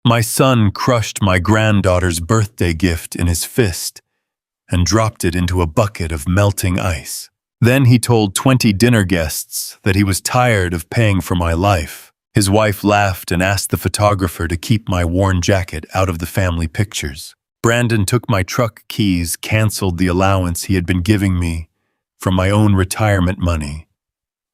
My son crushed my granddaughter's birthday gift in his fist and dropped it into a bucket of melting ice. Then he told 20 dinner guests that he was tired of paying for my life. His wife laughed and asked the photographer to keep my worn jacket out of the family pictures. Brandon took my truck keys, canceled the allowance he had been giving me from my own retirement money,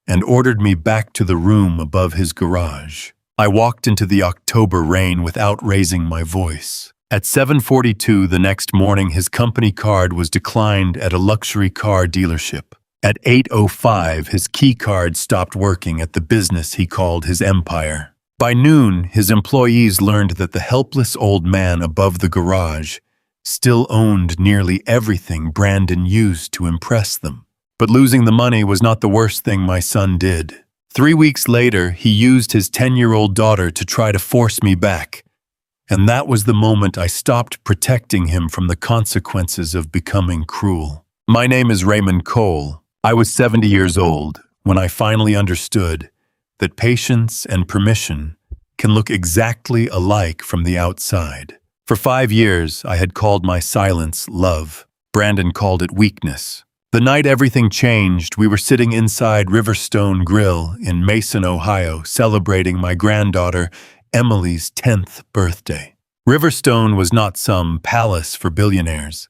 and ordered me back to the room above his garage. I walked into the October rain without raising my voice. At 7:42 the next morning, his company card was declined at a luxury car dealership. At 8:05, his key card stopped working at the business he called his empire. By noon, his employees learned that the helpless old man above the garage still owned nearly everything Brandon used to impress them. But losing the money was not the worst thing my son did. 3 weeks later, he used his 10-year-old daughter to try to force me back, and that was the moment I stopped protecting him from the consequences of becoming cruel. My name is Raymond Cole. I was 70 years old when I finally understood that patience and permission can look exactly alike from the outside. For 5 years, I had called my silence love. Brandon called it weakness. The night everything changed, we were sitting inside Riverstone Grill in Mason, Ohio, celebrating my granddaughter Emily's 10th birthday. Riverstone was not some palace for billionaires.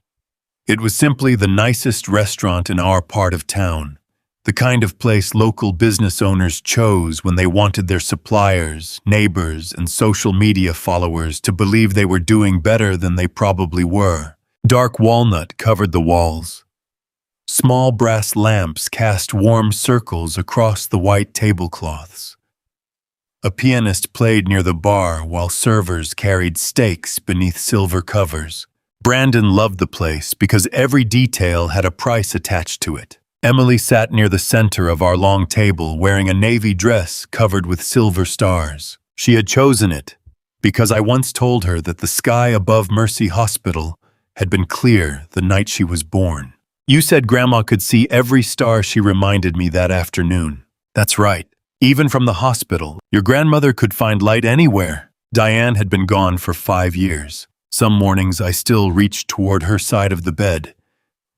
It was simply the nicest restaurant in our part of town, the kind of place local business owners chose when they wanted their suppliers, neighbors, and social media followers to believe they were doing better than they probably were. Dark walnut covered the walls. Small brass lamps cast warm circles across the white tablecloths. A pianist played near the bar while servers carried steaks beneath silver covers. Brandon loved the place because every detail had a price attached to it. Emily sat near the center of our long table wearing a navy dress covered with silver stars. She had chosen it because I once told her that the sky above Mercy Hospital had been clear the night she was born. You said Grandma could see every star, she reminded me that afternoon. That's right. Even from the hospital, your grandmother could find light anywhere. Diane had been gone for 5 years. Some mornings I still reached toward her side of the bed,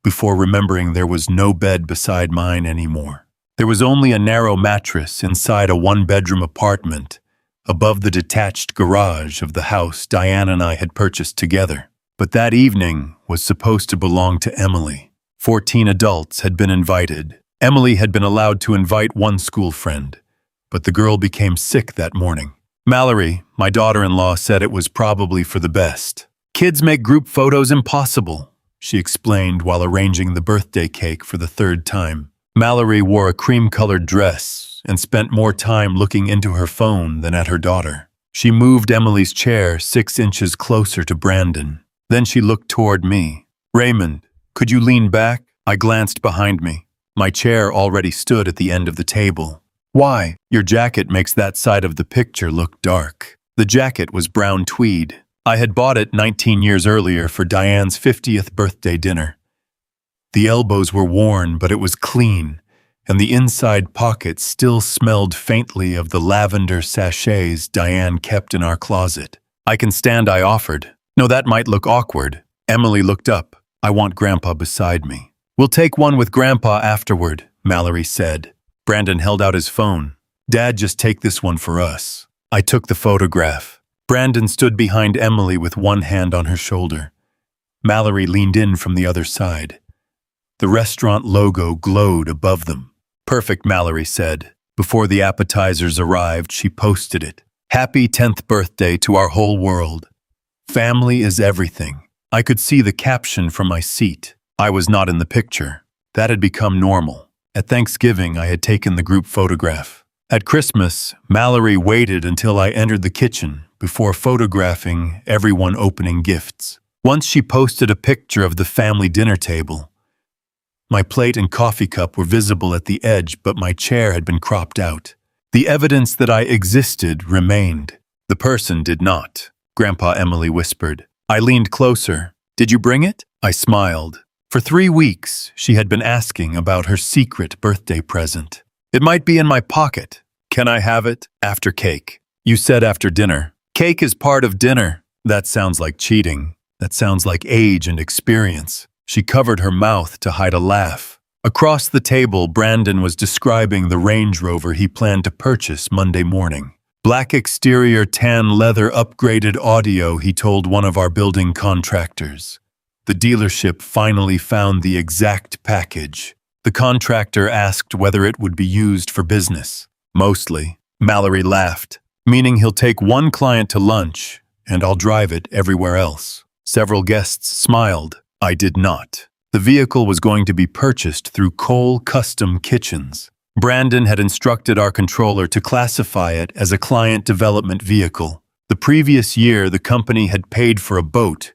before remembering there was no bed beside mine anymore. There was only a narrow mattress inside a one-bedroom apartment, above the detached garage of the house Diane and I had purchased together. But that evening was supposed to belong to Emily. 14 adults had been invited. Emily had been allowed to invite one school friend, but the girl became sick that morning. Mallory, my daughter-in-law, said it was probably for the best. Kids make group photos impossible, she explained while arranging the birthday cake for the 3rd time. Mallory wore a cream-colored dress and spent more time looking into her phone than at her daughter. She moved Emily's chair 6 inches closer to Brandon. Then she looked toward me. Raymond, could you lean back? I glanced behind me. My chair already stood at the end of the table. Why? Your jacket makes that side of the picture look dark. The jacket was brown tweed. I had bought it 19 years earlier for Diane's 50th birthday dinner. The elbows were worn, but it was clean, and the inside pocket still smelled faintly of the lavender sachets Diane kept in our closet. I can stand, I offered. No, that might look awkward. Emily looked up. I want Grandpa beside me. We'll take one with Grandpa afterward, Mallory said. Brandon held out his phone. Dad, just take this one for us. I took the photograph. Brandon stood behind Emily with one hand on her shoulder. Mallory leaned in from the other side. The restaurant logo glowed above them. Perfect, Mallory said. Before the appetizers arrived, she posted it. Happy 10th birthday to our whole world. Family is everything. I could see the caption from my seat. I was not in the picture. That had become normal. At Thanksgiving, I had taken the group photograph. At Christmas, Mallory waited until I entered the kitchen before photographing everyone opening gifts. Once she posted a picture of the family dinner table. My plate and coffee cup were visible at the edge, but my chair had been cropped out. The evidence that I existed remained. The person did not, Grandpa Emily whispered. I leaned closer. Did you bring it? I smiled. For 3 weeks, she had been asking about her secret birthday present. It might be in my pocket. Can I have it? After cake. You said after dinner. Cake is part of dinner. That sounds like cheating. That sounds like age and experience. She covered her mouth to hide a laugh. Across the table, Brandon was describing the Range Rover he planned to purchase Monday morning. Black exterior, tan leather, upgraded audio, he told one of our building contractors. The dealership finally found the exact package. The contractor asked whether it would be used for business. Mostly. Mallory laughed, meaning he'll take one client to lunch, and I'll drive it everywhere else. Several guests smiled. I did not. The vehicle was going to be purchased through Cole Custom Kitchens. Brandon had instructed our controller to classify it as a client development vehicle. The previous year, the company had paid for a boat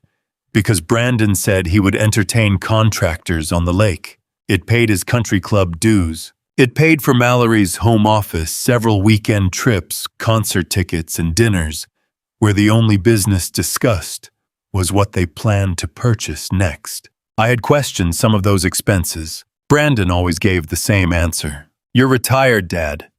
because Brandon said he would entertain contractors on the lake. It paid his country club dues. It paid for Mallory's home office, several weekend trips, concert tickets, and dinners, where the only business discussed was what they planned to purchase next. I had questioned some of those expenses. Brandon always gave the same answer. You're retired, Dad.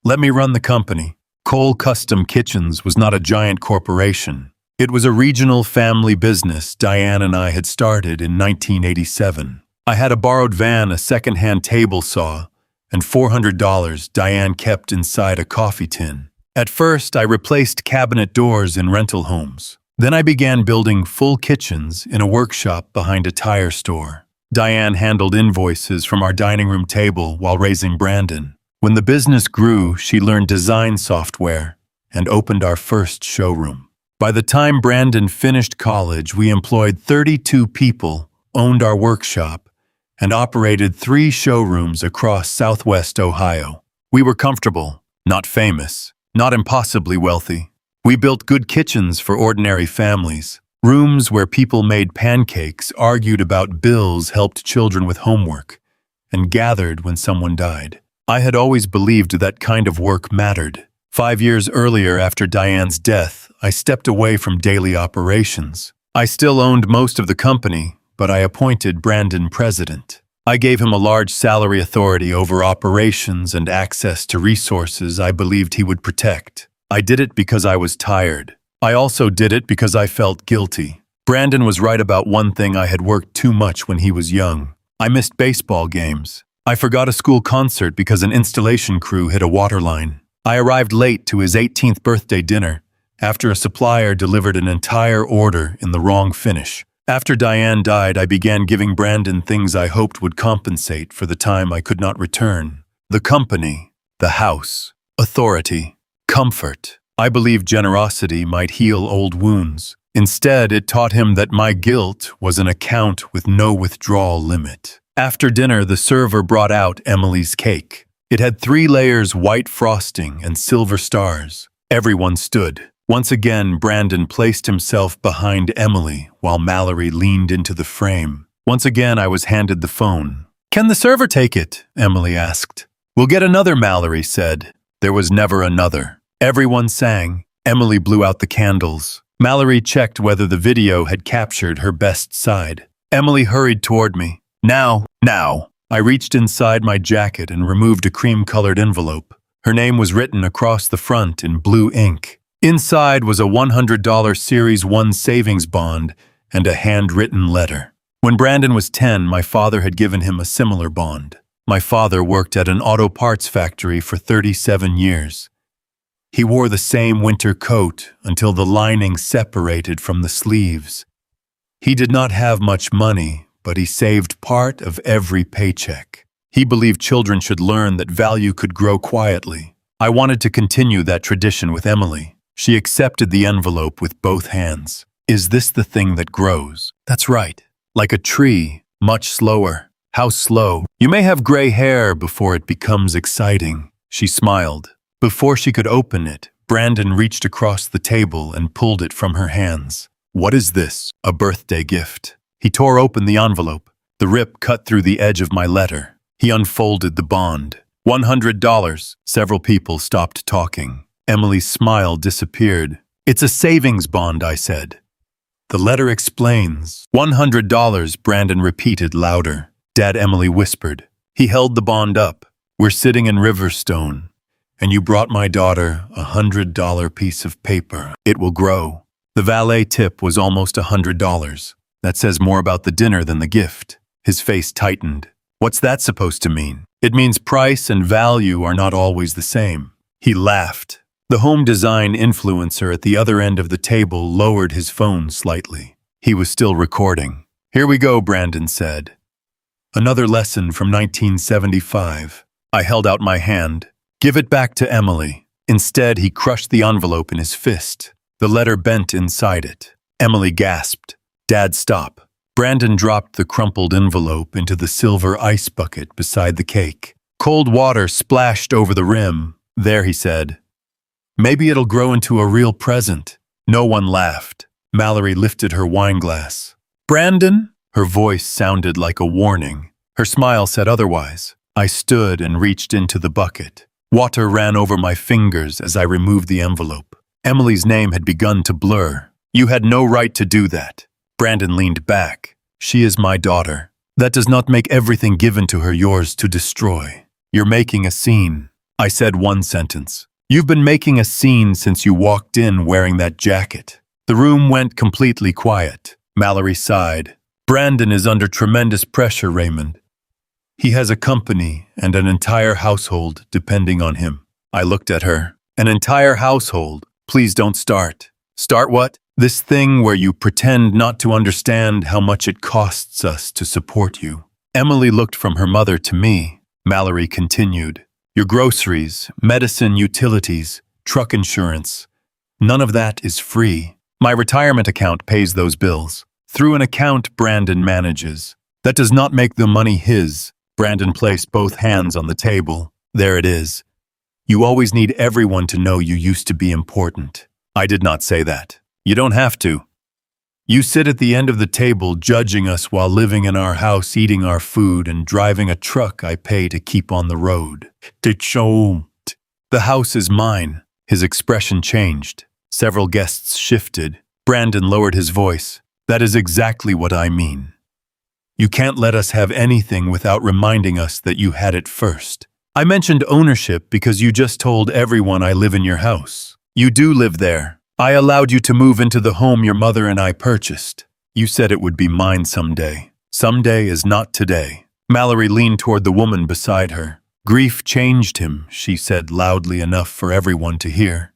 Let me run the company. Cole Custom Kitchens was not a giant corporation. It was a regional family business Diane and I had started in 1987. I had a borrowed van, a second-hand table saw, and $400 Diane kept inside a coffee tin. At first, I replaced cabinet doors in rental homes. Then I began building full kitchens in a workshop behind a tire store. Diane handled invoices from our dining room table while raising Brandon. When the business grew, she learned design software and opened our first showroom. By the time Brandon finished college, we employed 32 people, owned our workshop, and operated 3 showrooms across Southwest Ohio. We were comfortable, not famous, not impossibly wealthy. We built good kitchens for ordinary families, rooms where people made pancakes, argued about bills, helped children with homework, and gathered when someone died. I had always believed that kind of work mattered. 5 years earlier, after Diane's death, I stepped away from daily operations. I still owned most of the company, but I appointed Brandon president. I gave him a large salary, authority over operations, and access to resources I believed he would protect. I did it because I was tired. I also did it because I felt guilty. Brandon was right about one thing: I had worked too much when he was young. I missed baseball games. I forgot a school concert because an installation crew hit a water line. I arrived late to his 18th birthday dinner after a supplier delivered an entire order in the wrong finish. After Diane died, I began giving Brandon things I hoped would compensate for the time I could not return. The company, the house, authority, comfort. I believed generosity might heal old wounds. Instead, it taught him that my guilt was an account with no withdrawal limit. After dinner, the server brought out Emily's cake. It had 3 layers, white frosting, and silver stars. Everyone stood. Once again, Brandon placed himself behind Emily while Mallory leaned into the frame. Once again, I was handed the phone. "Can the server take it?" Emily asked. "We'll get another," Mallory said. There was never another. Everyone sang. Emily blew out the candles. Mallory checked whether the video had captured her best side. Emily hurried toward me. Now. I reached inside my jacket and removed a cream-colored envelope. Her name was written across the front in blue ink. Inside was a $100 Series 1 savings bond and a handwritten letter. When Brandon was 10, my father had given him a similar bond. My father worked at an auto parts factory for 37 years. He wore the same winter coat until the lining separated from the sleeves. He did not have much money, but he saved part of every paycheck. He believed children should learn that value could grow quietly. I wanted to continue that tradition with Emily. She accepted the envelope with both hands. "Is this the thing that grows?" "That's right. Like a tree, much slower." "How slow?" "You may have gray hair before it becomes exciting." She smiled. Before she could open it, Brandon reached across the table and pulled it from her hands. "What is this?" "A birthday gift." He tore open the envelope. The rip cut through the edge of my letter. He unfolded the bond. $100. Several people stopped talking. Emily's smile disappeared. "It's a savings bond," I said. "The letter explains." $100, Brandon repeated louder. "Dad," Emily whispered. He held the bond up. "We're sitting in Riverstone, And you brought my daughter $100 piece of paper. It will grow. The valet tip was almost $100. That says more about the dinner than the gift. His face tightened. What's that supposed to mean? It means price and value are not always the same. He laughed. The home design influencer at the other end of the table lowered his phone slightly. He was still recording. Here we go, Brandon said. Another lesson from 1975. I held out my hand. Give it back to Emily. Instead, he crushed the envelope in his fist. The letter bent inside it. Emily gasped. Dad, stop. Brandon dropped the crumpled envelope into the silver ice bucket beside the cake. Cold water splashed over the rim. There, he said. Maybe it'll grow into a real present. No one laughed. Mallory lifted her wine glass. Brandon? Her voice sounded like a warning. Her smile said otherwise. I stood and reached into the bucket. Water ran over my fingers as I removed the envelope. Emily's name had begun to blur. You had no right to do that. Brandon leaned back. She is my daughter. That does not make everything given to her yours to destroy. You're making a scene. I said one sentence. You've been making a scene since you walked in wearing that jacket. The room went completely quiet. Mallory sighed. Brandon is under tremendous pressure, Raymond. He has a company and an entire household depending on him. I looked at her. An entire household? Please don't start. Start what? This thing where you pretend not to understand how much it costs us to support you. Emily looked from her mother to me. Mallory continued. Your groceries, medicine, utilities, truck insurance. None of that is free. My retirement account pays those bills. Through an account Brandon manages. That does not make the money his. Brandon placed both hands on the table. There it is. You always need everyone to know you used to be important. I did not say that. You don't have to. You sit at the end of the table judging us while living in our house, eating our food, and driving a truck I pay to keep on the road. The house is mine. His expression changed. Several guests shifted. Brandon lowered his voice. That is exactly what I mean. You can't let us have anything without reminding us that you had it first. I mentioned ownership because you just told everyone I live in your house. You do live there. I allowed you to move into the home your mother and I purchased. You said it would be mine someday. Someday is not today. Mallory leaned toward the woman beside her. Grief changed him, she said loudly enough for everyone to hear.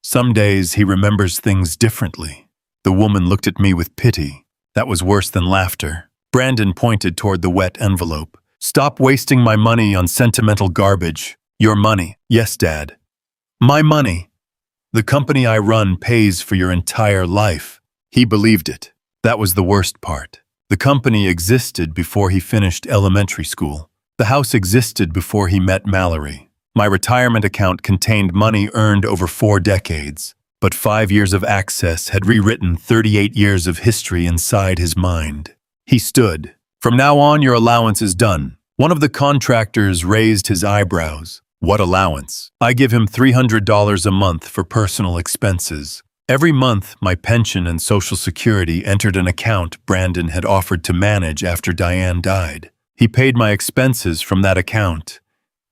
Some days he remembers things differently. The woman looked at me with pity. That was worse than laughter. Brandon pointed toward the wet envelope. Stop wasting my money on sentimental garbage. Your money. Yes, Dad. My money. The company I run pays for your entire life. He believed it. That was the worst part. The company existed before he finished elementary school. The house existed before he met Mallory. My retirement account contained money earned over 4 decades. But 5 years of access had rewritten 38 years of history inside his mind. He stood. From now on, your allowance is done. One of the contractors raised his eyebrows. What allowance? I give him $300 a month for personal expenses. Every month, my pension and Social Security entered an account Brandon had offered to manage after Diane died. He paid my expenses from that account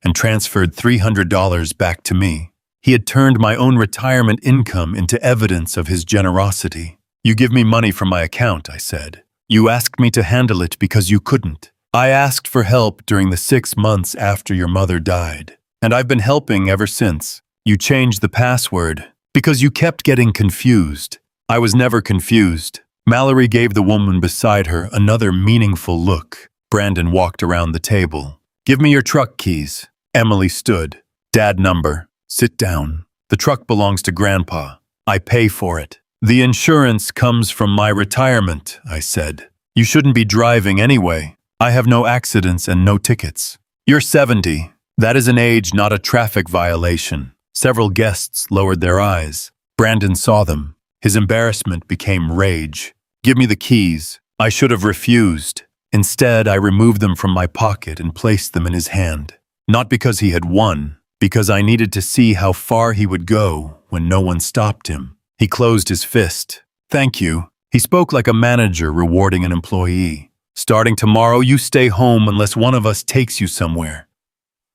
and transferred $300 back to me. He had turned my own retirement income into evidence of his generosity. You give me money from my account, I said. You asked me to handle it because you couldn't. I asked for help during the 6 months after your mother died. And I've been helping ever since. You changed the password because you kept getting confused. I was never confused. Mallory gave the woman beside her another meaningful look. Brandon walked around the table. Give me your truck keys. Emily stood. Dad number. Sit down. The truck belongs to Grandpa. I pay for it. The insurance comes from my retirement, I said. You shouldn't be driving anyway. I have no accidents and no tickets. You're 70. That is an age, not a traffic violation. Several guests lowered their eyes. Brandon saw them. His embarrassment became rage. Give me the keys. I should have refused. Instead, I removed them from my pocket and placed them in his hand. Not because he had won, because I needed to see how far he would go when no one stopped him. He closed his fist. Thank you. He spoke like a manager rewarding an employee. Starting tomorrow, you stay home unless one of us takes you somewhere.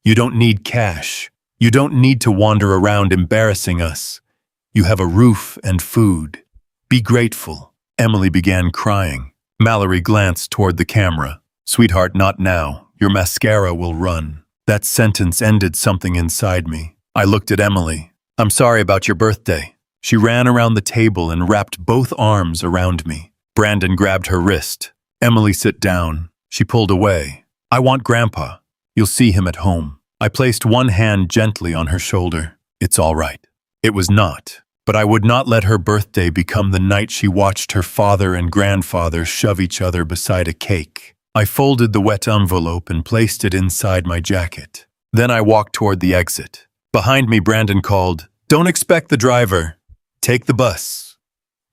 You don't need cash. You don't need to wander around embarrassing us. You have a roof and food. Be grateful." Emily began crying. Mallory glanced toward the camera. "Sweetheart, not now. Your mascara will run." That sentence ended something inside me. I looked at Emily. "I'm sorry about your birthday." She ran around the table and wrapped both arms around me. Brandon grabbed her wrist. "Emily, sit down." She pulled away. "I want Grandpa. You'll see him at home." I placed one hand gently on her shoulder. "It's all right." It was not, but I would not let her birthday become the night she watched her father and grandfather shove each other beside a cake. I folded the wet envelope and placed it inside my jacket. Then I walked toward the exit. Behind me, Brandon called, "Don't expect the driver. Take the bus.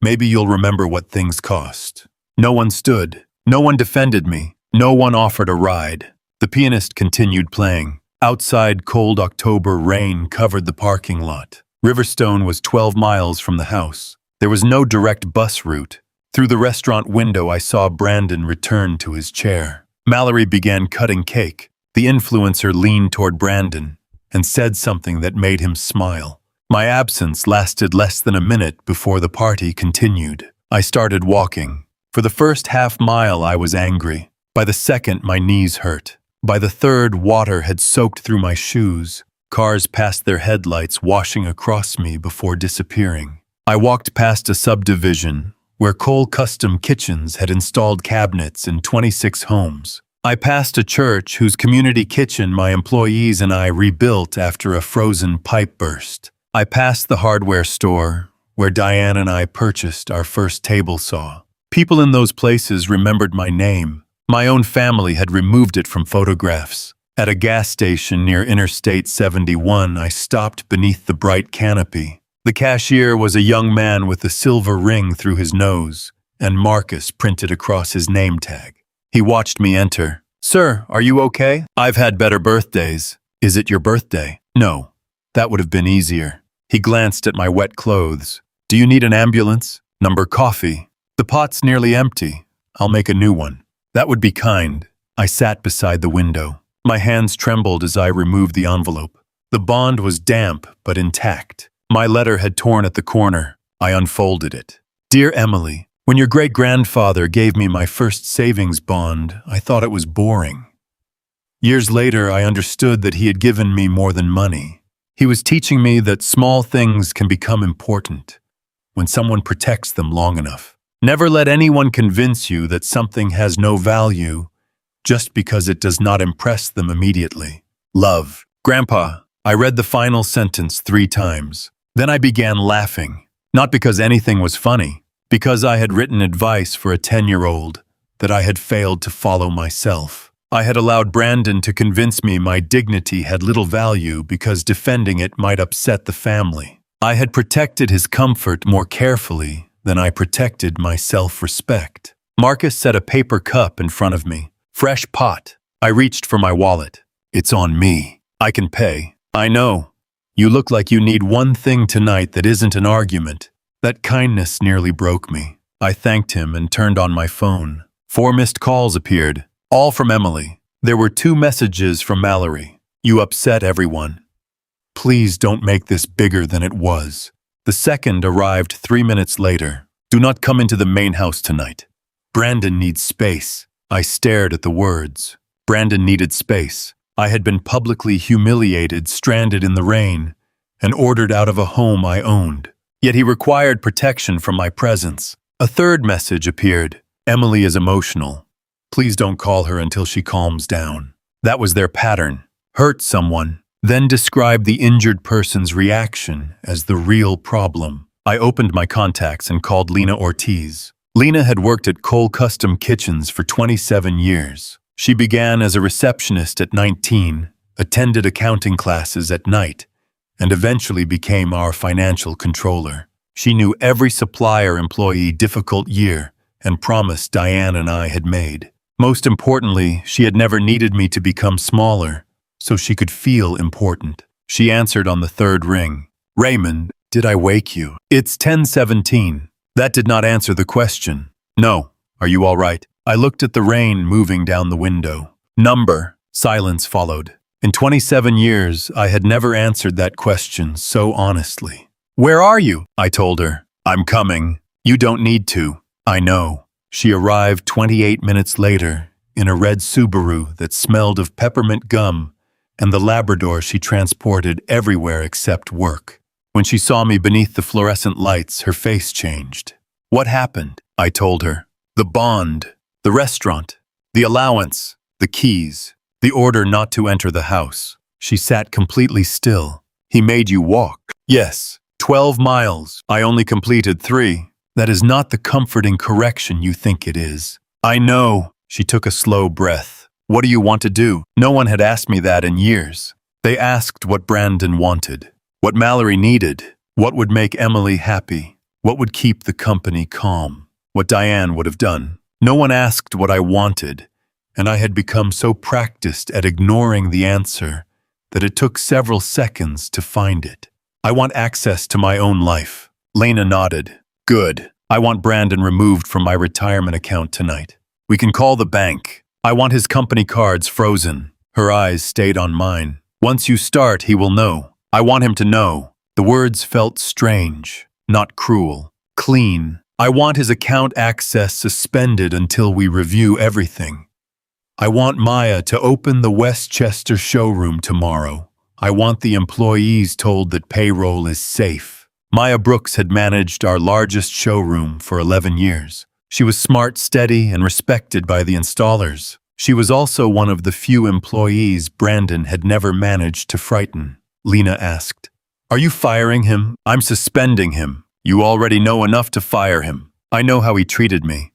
Maybe you'll remember what things cost." No one stood. No one defended me. No one offered a ride. The pianist continued playing. Outside, cold October rain covered the parking lot. Riverstone was 12 miles from the house. There was no direct bus route. Through the restaurant window, I saw Brandon return to his chair. Mallory began cutting cake. The influencer leaned toward Brandon and said something that made him smile. My absence lasted less than a minute before the party continued. I started walking. For the first half mile, I was angry. By the second, my knees hurt. By the third, water had soaked through my shoes. Cars passed their headlights washing across me before disappearing. I walked past a subdivision where Cole Custom Kitchens had installed cabinets in 26 homes. I passed a church whose community kitchen my employees and I rebuilt after a frozen pipe burst. I passed the hardware store where Diane and I purchased our first table saw. People in those places remembered my name. My own family had removed it from photographs. At a gas station near Interstate 71, I stopped beneath the bright canopy. The cashier was a young man with a silver ring through his nose and Marcus printed across his name tag. He watched me enter. "Sir, are you okay? I've had better birthdays." "Is it your birthday?" "No. That would have been easier." He glanced at my wet clothes. "Do you need an ambulance?" "Number coffee." "The pot's nearly empty. I'll make a new one." "That would be kind." I sat beside the window. My hands trembled as I removed the envelope. The bond was damp but intact. My letter had torn at the corner. I unfolded it. "Dear Emily, when your great-grandfather gave me my first savings bond, I thought it was boring. Years later, I understood that he had given me more than money. He was teaching me that small things can become important when someone protects them long enough. Never let anyone convince you that something has no value just because it does not impress them immediately. Love. Grandpa." I read the final sentence 3 times. Then I began laughing, not because anything was funny, because I had written advice for a 10-year-old that I had failed to follow myself. I had allowed Brandon to convince me my dignity had little value because defending it might upset the family. I had protected his comfort more carefully than I protected my self-respect. Marcus set a paper cup in front of me. Fresh pot. I reached for my wallet. "It's on me. I can pay." "I know. You look like you need one thing tonight that isn't an argument." That kindness nearly broke me. I thanked him and turned on my phone. 4 missed calls appeared, all from Emily. There were 2 messages from Mallory. "You upset everyone. Please don't make this bigger than it was." The second arrived 3 minutes later. "Do not come into the main house tonight. Brandon needs space." I stared at the words. Brandon needed space. I had been publicly humiliated, stranded in the rain, and ordered out of a home I owned. Yet he required protection from my presence. A third message appeared. "Emily is emotional. Please don't call her until she calms down." That was their pattern. Hurt someone, then describe the injured person's reaction as the real problem. I opened my contacts and called Lena Ortiz. Lena had worked at Cole Custom Kitchens for 27 years. She began as a receptionist at 19, attended accounting classes at night, and eventually became our financial controller. She knew every supplier-employee difficult year and promise Diane and I had made. Most importantly, she had never needed me to become smaller, so she could feel important. She answered on the 3rd ring. "Raymond, did I wake you?" "It's 10:17. That did not answer the question. "No. Are you all right?" I looked at the rain moving down the window. "Number." Silence followed. In 27 years, I had never answered that question so honestly. "Where are you?" I told her. "I'm coming. You don't need to." "I know." She arrived 28 minutes later in a red Subaru that smelled of peppermint gum and the Labrador she transported everywhere except work. When she saw me beneath the fluorescent lights, her face changed. "What happened?" I told her. "The bond, the restaurant, the allowance, the keys, the order not to enter the house." She sat completely still. "He made you walk?" "Yes, 12 miles. I only completed 3. That is not the comforting correction you think it is." "I know." She took a slow breath. "What do you want to do?" No one had asked me that in years. They asked what Brandon wanted, what Mallory needed, what would make Emily happy, what would keep the company calm, what Diane would have done. No one asked what I wanted, and I had become so practiced at ignoring the answer that it took several seconds to find it. "I want access to my own life." Lena nodded. "Good. I want Brandon removed from my retirement account tonight. We can call the bank. I want his company cards frozen." Her eyes stayed on mine. "Once you start, he will know. I want him to know." The words felt strange, not cruel, clean. "I want his account access suspended until we review everything. I want Maya to open the Westchester showroom tomorrow. I want the employees told that payroll is safe." Maya Brooks had managed our largest showroom for 11 years. She was smart, steady, and respected by the installers. She was also one of the few employees Brandon had never managed to frighten. Lena asked, "Are you firing him?" "I'm suspending him. You already know enough to fire him. I know how he treated me.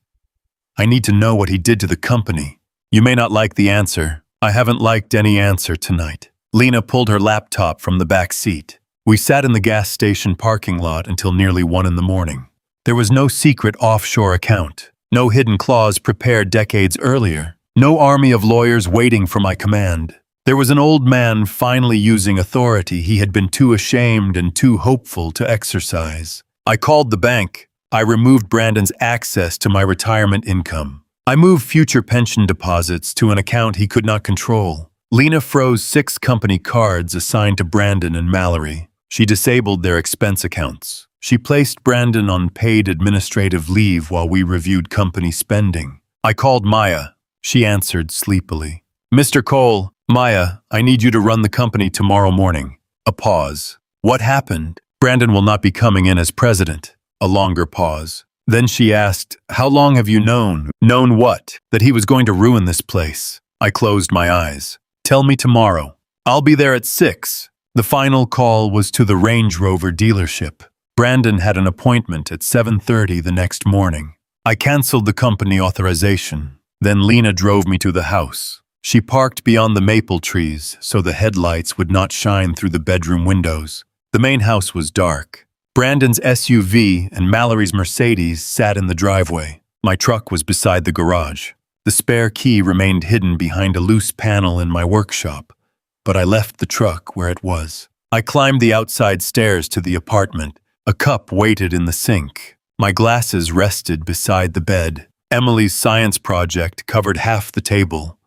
I need to know what he did to the company." "You may not like the answer. I haven't liked any answer tonight." Lena pulled her laptop from the back seat. We sat in the gas station parking lot until nearly 1 in the morning. There was no secret offshore account, no hidden clause prepared decades earlier, no army of lawyers waiting for my command. There was an old man finally using authority he had been too ashamed and too hopeful to exercise. I called the bank. I removed Brandon's access to my retirement income. I moved future pension deposits to an account he could not control. Lena froze 6 company cards assigned to Brandon and Mallory. She disabled their expense accounts. She placed Brandon on paid administrative leave while we reviewed company spending. I called Maya. She answered sleepily. "Mr. Cole, Maya, I need you to run the company tomorrow morning." A pause. "What happened?" "Brandon will not be coming in as president." A longer pause. Then she asked, "How long have you known?" "Known what?" "That he was going to ruin this place." I closed my eyes. "Tell me tomorrow." "I'll be there at 6. The final call was to the Range Rover dealership. Brandon had an appointment at 7:30 the next morning. I canceled the company authorization. Then Lena drove me to the house. She parked beyond the maple trees so the headlights would not shine through the bedroom windows. The main house was dark. Brandon's SUV and Mallory's Mercedes sat in the driveway. My truck was beside the garage. The spare key remained hidden behind a loose panel in my workshop, but I left the truck where it was. I climbed the outside stairs to the apartment. A cup waited in the sink. My glasses rested beside the bed. Emily's science project covered half the table.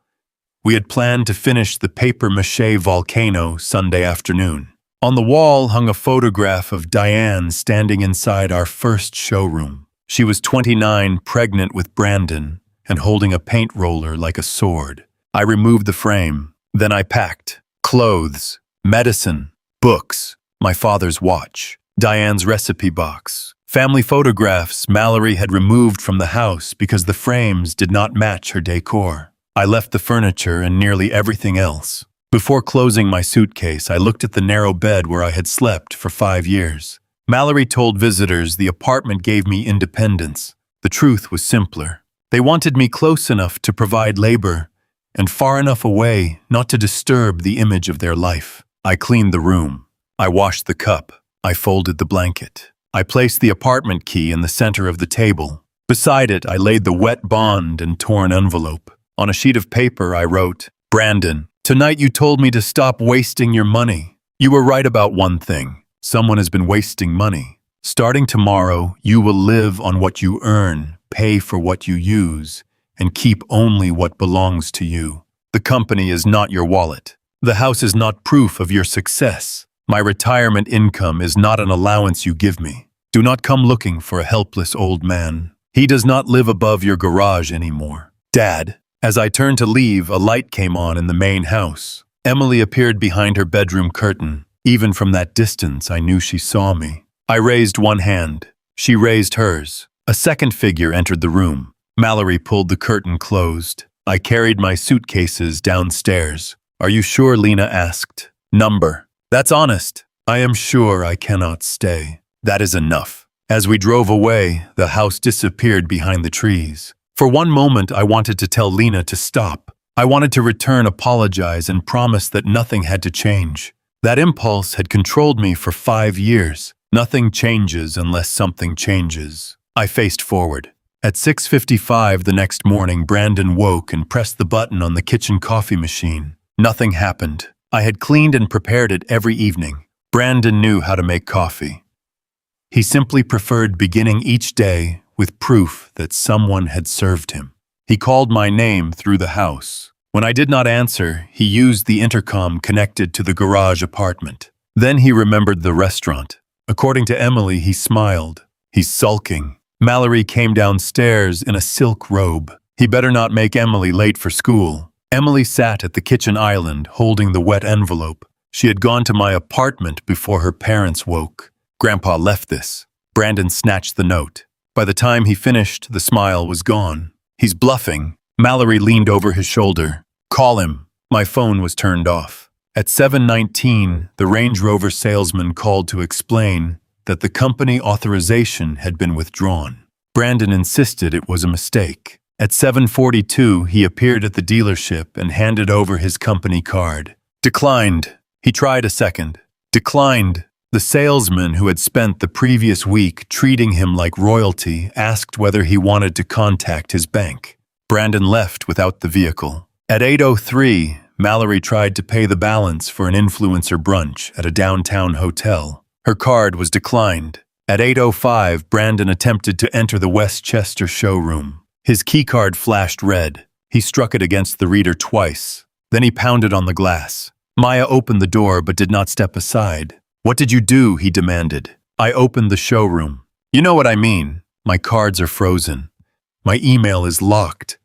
We had planned to finish the papier-mâché volcano Sunday afternoon. On the wall hung a photograph of Diane standing inside our first showroom. She was 29, pregnant with Brandon, and holding a paint roller like a sword. I removed the frame. Then I packed clothes, medicine, books, my father's watch, Diane's recipe box, family photographs Mallory had removed from the house because the frames did not match her decor. I left the furniture and nearly everything else. Before closing my suitcase, I looked at the narrow bed where I had slept for 5 years. Mallory told visitors the apartment gave me independence. The truth was simpler. They wanted me close enough to provide labor and far enough away not to disturb the image of their life. I cleaned the room. I washed the cup. I folded the blanket. I placed the apartment key in the center of the table. Beside it, I laid the wet bond and torn envelope. On a sheet of paper, I wrote, "Brandon, tonight you told me to stop wasting your money. You were right about one thing. Someone has been wasting money. Starting tomorrow, you will live on what you earn, pay for what you use, and keep only what belongs to you. The company is not your wallet. The house is not proof of your success. My retirement income is not an allowance you give me. Do not come looking for a helpless old man. He does not live above your garage anymore. Dad. As I turned to leave, a light came on in the main house. Emily appeared behind her bedroom curtain. Even from that distance, I knew she saw me. I raised one hand. She raised hers. A second figure entered the room. Mallory pulled the curtain closed. I carried my suitcases downstairs. Are you sure? Lena asked. Number. That's honest. I am sure I cannot stay. That is enough. As we drove away, the house disappeared behind the trees. For one moment, I wanted to tell Lena to stop. I wanted to return, apologize, and promise that nothing had to change. That impulse had controlled me for 5 years. Nothing changes unless something changes. I faced forward. At 6:55 the next morning, Brandon woke and pressed the button on the kitchen coffee machine. Nothing happened. I had cleaned and prepared it every evening. Brandon knew how to make coffee. He simply preferred beginning each day with proof that someone had served him. He called my name through the house. When I did not answer, he used the intercom connected to the garage apartment. Then he remembered the restaurant. According to Emily, he smiled. He's sulking. Mallory came downstairs in a silk robe. He better not make Emily late for school. Emily sat at the kitchen island, holding the wet envelope. She had gone to my apartment before her parents woke. Grandpa left this. Brandon snatched the note. By the time he finished, the smile was gone. He's bluffing. Mallory leaned over his shoulder. Call him. My phone was turned off. At 7:19, the Range Rover salesman called to explain that the company authorization had been withdrawn. Brandon insisted it was a mistake. At 7:42, he appeared at the dealership and handed over his company card. Declined. He tried a second. Declined. The salesman, who had spent the previous week treating him like royalty, asked whether he wanted to contact his bank. Brandon left without the vehicle. At 8:03, Mallory tried to pay the balance for an influencer brunch at a downtown hotel. Her card was declined. At 8:05, Brandon attempted to enter the Westchester showroom. His keycard flashed red. He struck it against the reader twice. Then he pounded on the glass. Maya opened the door but did not step aside. What did you do? He demanded. I opened the showroom. You know what I mean. My cards are frozen. My email is locked.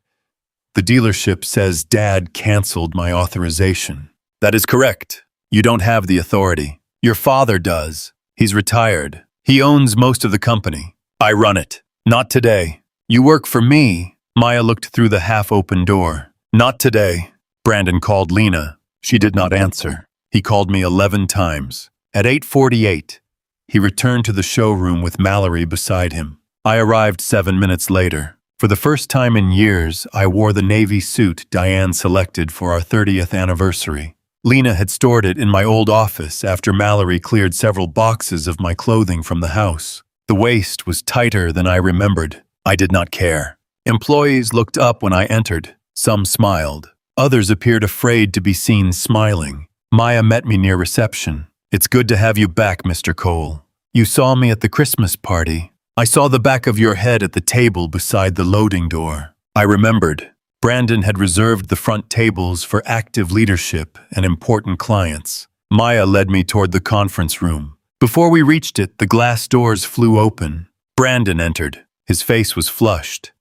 The dealership says Dad canceled my authorization. That is correct. You don't have the authority. Your father does. He's retired. He owns most of the company. I run it. Not today. You work for me. Maya looked through the half-open door. Not today. Brandon called Lena. She did not answer. He called me 11 times. At 8:48, he returned to the showroom with Mallory beside him. I arrived 7 minutes later. For the first time in years, I wore the navy suit Diane selected for our 30th anniversary. Lena had stored it in my old office after Mallory cleared several boxes of my clothing from the house. The waist was tighter than I remembered. I did not care. Employees looked up when I entered. Some smiled. Others appeared afraid to be seen smiling. Maya met me near reception. It's good to have you back, Mr. Cole. You saw me at the Christmas party. I saw the back of your head at the table beside the loading door. I remembered. Brandon had reserved the front tables for active leadership and important clients. Maya led me toward the conference room. Before we reached it, the glass doors flew open. Brandon entered. His face was flushed.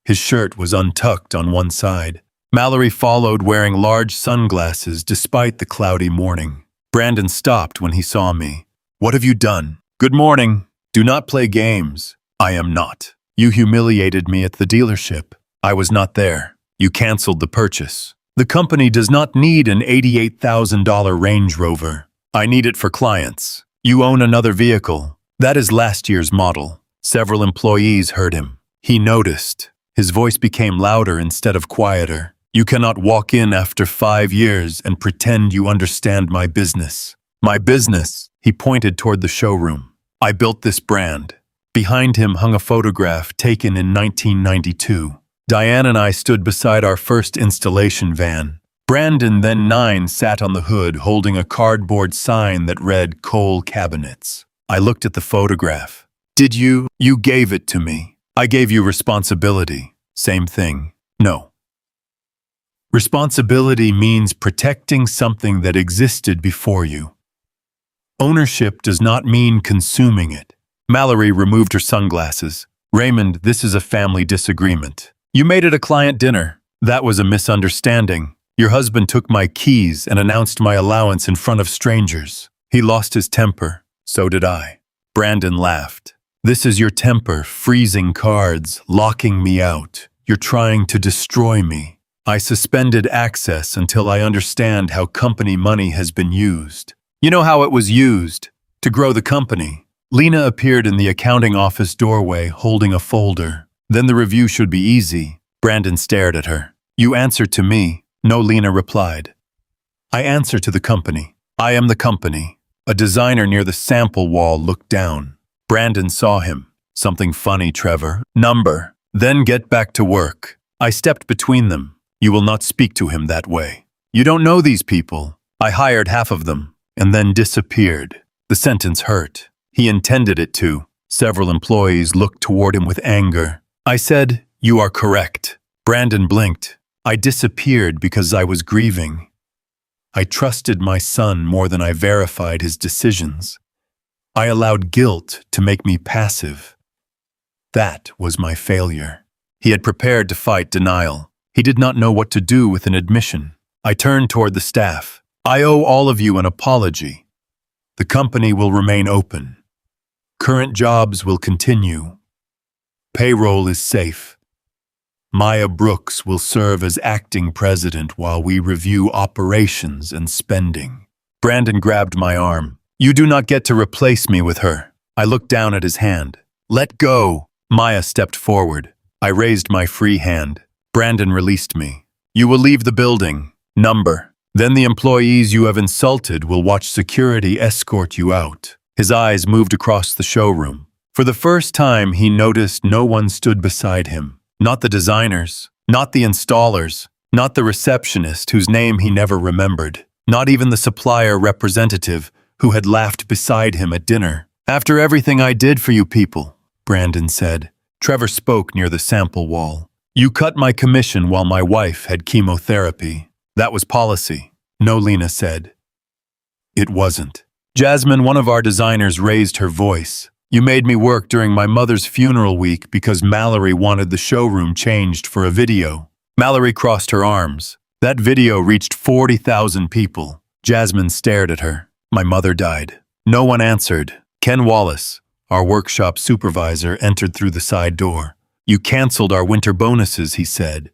His shirt was untucked on one side. Mallory followed wearing large sunglasses despite the cloudy morning. Brandon stopped when he saw me. What have you done? Good morning. Do not play games. I am not. You humiliated me at the dealership. I was not there. You canceled the purchase. The company does not need an $88,000 Range Rover. I need it for clients. You own another vehicle. That is last year's model. Several employees heard him. He noticed. His voice became louder instead of quieter. You cannot walk in after 5 years and pretend you understand my business. My business, he pointed toward the showroom. I built this brand. Behind him hung a photograph taken in 1992. Diane and I stood beside our first installation van. Brandon, then 9, sat on the hood holding a cardboard sign that read Cole Cabinets. I looked at the photograph. Did you? You gave it to me. I gave you responsibility. Same thing. No. Responsibility means protecting something that existed before you. Ownership does not mean consuming it. Mallory removed her sunglasses. Raymond, this is a family disagreement. You made it a client dinner. That was a misunderstanding. Your husband took my keys and announced my allowance in front of strangers. He lost his temper. So did I. Brandon laughed. This is your temper, freezing cards, locking me out. You're trying to destroy me. I suspended access until I understand how company money has been used. You know how it was used? To grow the company. Lena appeared in the accounting office doorway holding a folder. Then the review should be easy. Brandon stared at her. You answer to me. No, Lena replied. I answer to the company. I am the company. A designer near the sample wall looked down. Brandon saw him. Something funny, Trevor. Number. Then get back to work. I stepped between them. You will not speak to him that way. You don't know these people. I hired half of them, and then disappeared. The sentence hurt. He intended it to. Several employees looked toward him with anger. I said, you are correct. Brandon blinked. I disappeared because I was grieving. I trusted my son more than I verified his decisions. I allowed guilt to make me passive. That was my failure. He had prepared to fight denial. He did not know what to do with an admission. I turned toward the staff. I owe all of you an apology. The company will remain open. Current jobs will continue. Payroll is safe. Maya Brooks will serve as acting president while we review operations and spending. Brandon grabbed my arm. You do not get to replace me with her. I looked down at his hand. Let go. Maya stepped forward. I raised my free hand. Brandon released me. You will leave the building. Number. Then the employees you have insulted will watch security escort you out. His eyes moved across the showroom. For the first time, he noticed no one stood beside him. Not the designers, not the installers, not the receptionist whose name he never remembered, not even the supplier representative who had laughed beside him at dinner. After everything I did for you people, Brandon said. Trevor spoke near the sample wall. You cut my commission while my wife had chemotherapy. That was policy. No, Lena said. It wasn't. Jasmine, one of our designers, raised her voice. You made me work during my mother's funeral week because Mallory wanted the showroom changed for a video. Mallory crossed her arms. That video reached 40,000 people. Jasmine stared at her. My mother died. No one answered. Ken Wallace, our workshop supervisor, entered through the side door. You canceled our winter bonuses, he said.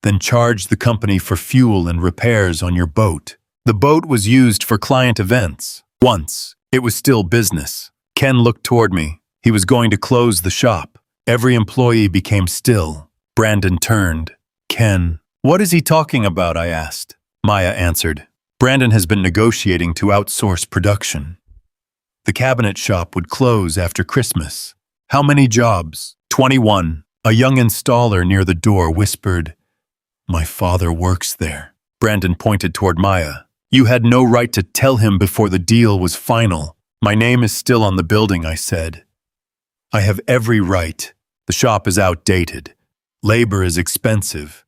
Then charged the company for fuel and repairs on your boat. The boat was used for client events. Once, it was still business. Ken looked toward me. He was going to close the shop. Every employee became still. Brandon turned. Ken, what is he talking about? I asked. Maya answered. Brandon has been negotiating to outsource production. The cabinet shop would close after Christmas. How many jobs? 21. A young installer near the door whispered, My father works there. Brandon pointed toward Maya. You had no right to tell him before the deal was final. My name is still on the building, I said. I have every right. The shop is outdated. Labor is expensive.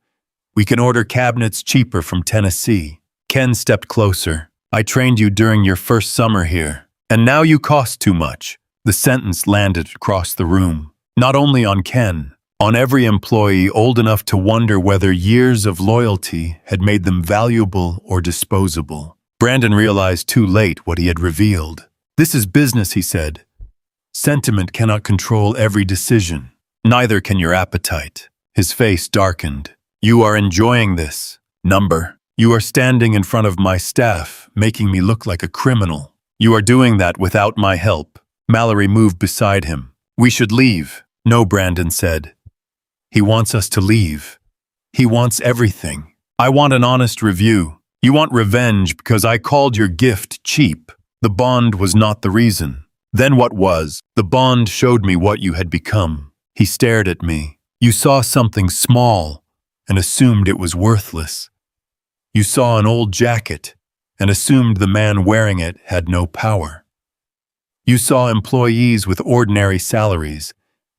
We can order cabinets cheaper from Tennessee. Ken stepped closer. I trained you during your first summer here, and now you cost too much. The sentence landed across the room. Not only on Ken, on every employee old enough to wonder whether years of loyalty had made them valuable or disposable. Brandon realized too late what he had revealed. This is business, he said. Sentiment cannot control every decision. Neither can your appetite. His face darkened. You are enjoying this. Number. You are standing in front of my staff, making me look like a criminal. You are doing that without my help. Mallory moved beside him. We should leave. No, Brandon said. He wants us to leave. He wants everything. I want an honest review. You want revenge because I called your gift cheap. The bond was not the reason. Then what was? The bond showed me what you had become. He stared at me. You saw something small and assumed it was worthless. You saw an old jacket and assumed the man wearing it had no power. You saw employees with ordinary salaries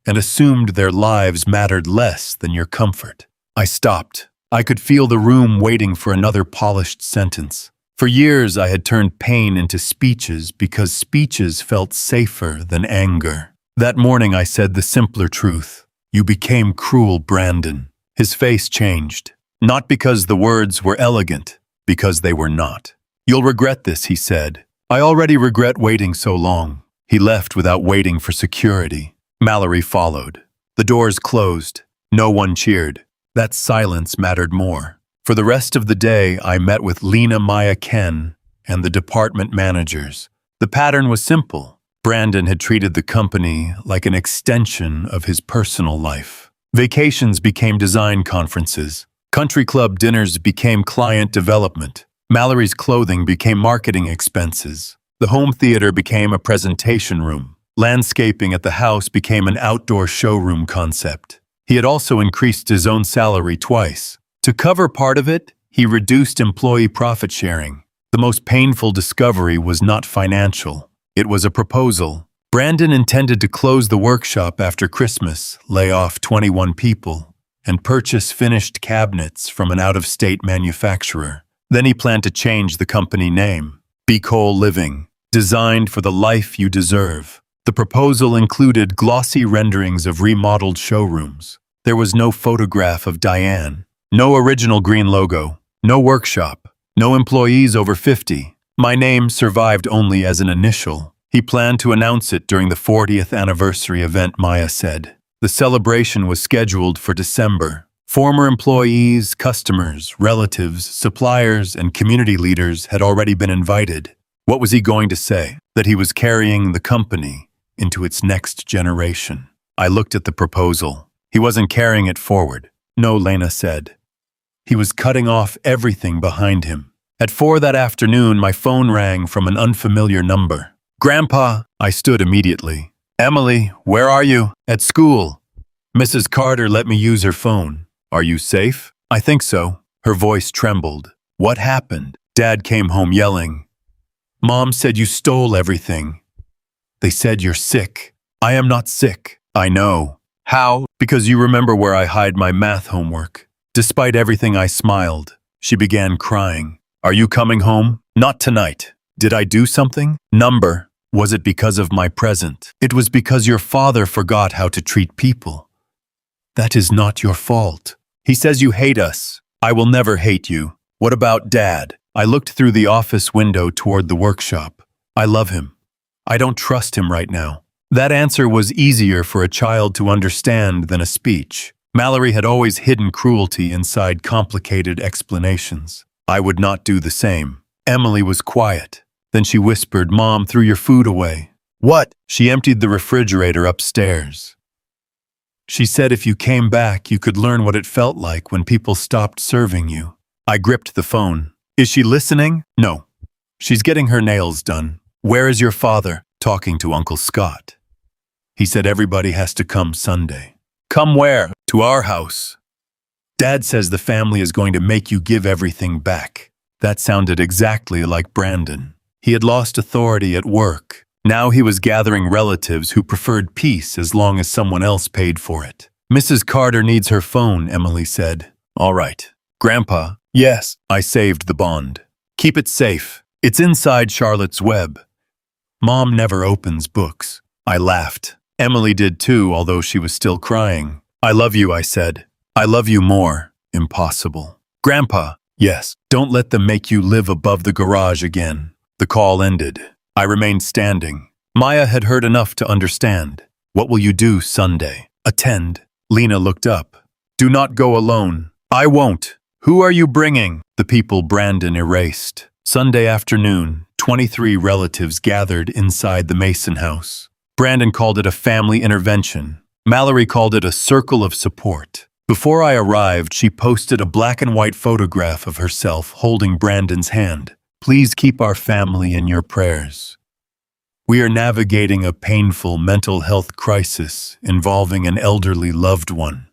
and assumed their lives mattered less than your comfort. I stopped. I could feel the room waiting for another polished sentence. For years, I had turned pain into speeches because speeches felt safer than anger. That morning, I said the simpler truth. You became cruel, Brandon. His face changed. Not because the words were elegant, because they were not. You'll regret this, he said. I already regret waiting so long. He left without waiting for security. Mallory followed. The doors closed. No one cheered. That silence mattered more. For the rest of the day, I met with Lena, Maya, Ken, and the department managers. The pattern was simple. Brandon had treated the company like an extension of his personal life. Vacations became design conferences. Country club dinners became client development. Mallory's clothing became marketing expenses. The home theater became a presentation room. Landscaping at the house became an outdoor showroom concept. He had also increased his own salary twice. To cover part of it, he reduced employee profit sharing. The most painful discovery was not financial. It was a proposal. Brandon intended to close the workshop after Christmas, lay off 21 people, and purchase finished cabinets from an out-of-state manufacturer. Then he planned to change the company name. Be Cole Living, designed for the life you deserve. The proposal included glossy renderings of remodeled showrooms. There was no photograph of Diane, no original green logo, no workshop, no employees over 50. My name survived only as an initial. He planned to announce it during the 40th anniversary event, Maya said. The celebration was scheduled for December. Former employees, customers, relatives, suppliers, and community leaders had already been invited. What was he going to say? That he was carrying the company into its next generation. I looked at the proposal. He wasn't carrying it forward. No, Lena said. He was cutting off everything behind him. At 4 that afternoon, my phone rang from an unfamiliar number. Grandpa, I stood immediately. Emily, where are you? At school. Mrs. Carter let me use her phone. Are you safe? I think so. Her voice trembled. What happened? Dad came home yelling. Mom said you stole everything. They said you're sick. I am not sick. I know. How? Because you remember where I hide my math homework. Despite everything, I smiled. She began crying. Are you coming home? Not tonight. Did I do something? Number. Was it because of my present? It was because your father forgot how to treat people. That is not your fault. He says you hate us. I will never hate you. What about Dad? I looked through the office window toward the workshop. I love him. I don't trust him right now. That answer was easier for a child to understand than a speech. Mallory had always hidden cruelty inside complicated explanations. I would not do the same. Emily was quiet. Then she whispered, Mom threw your food away. What? She emptied the refrigerator upstairs. She said if you came back, you could learn what it felt like when people stopped serving you. I gripped the phone. Is she listening? No. She's getting her nails done. Where is your father? Talking to Uncle Scott. He said everybody has to come Sunday. Come where? To our house. Dad says the family is going to make you give everything back. That sounded exactly like Brandon. He had lost authority at work. Now he was gathering relatives who preferred peace as long as someone else paid for it. Mrs. Carter needs her phone, Emily said. All right. Grandpa? Yes. I saved the bond. Keep it safe. It's inside Charlotte's Web. Mom never opens books. I laughed. Emily did too, although she was still crying. I love you, I said. I love you more. Impossible. Grandpa? Yes. Don't let them make you live above the garage again. The call ended. I remained standing. Maya had heard enough to understand. What will you do Sunday? Attend. Lena looked up. Do not go alone. I won't. Who are you bringing? The people Brandon erased. Sunday afternoon, 23 relatives gathered inside the Mason house. Brandon called it a family intervention. Mallory called it a circle of support. Before I arrived, she posted a black and white photograph of herself holding Brandon's hand. Please keep our family in your prayers. We are navigating a painful mental health crisis involving an elderly loved one.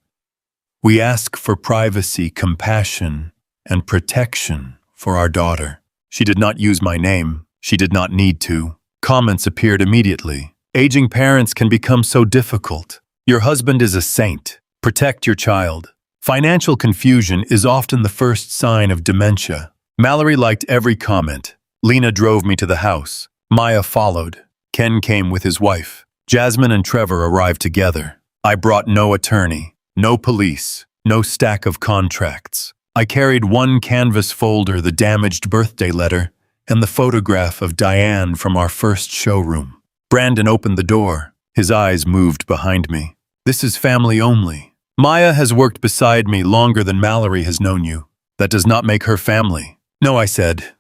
We ask for privacy, compassion, and protection for our daughter. She did not use my name. She did not need to. Comments appeared immediately. Aging parents can become so difficult. Your husband is a saint. Protect your child. Financial confusion is often the first sign of dementia. Mallory liked every comment. Lena drove me to the house. Maya followed. Ken came with his wife. Jasmine and Trevor arrived together. I brought no attorney, no police, no stack of contracts. I carried one canvas folder, the damaged birthday letter, and the photograph of Diane from our first showroom. Brandon opened the door. His eyes moved behind me. This is family only. Maya has worked beside me longer than Mallory has known you. That does not make her family. No, I said.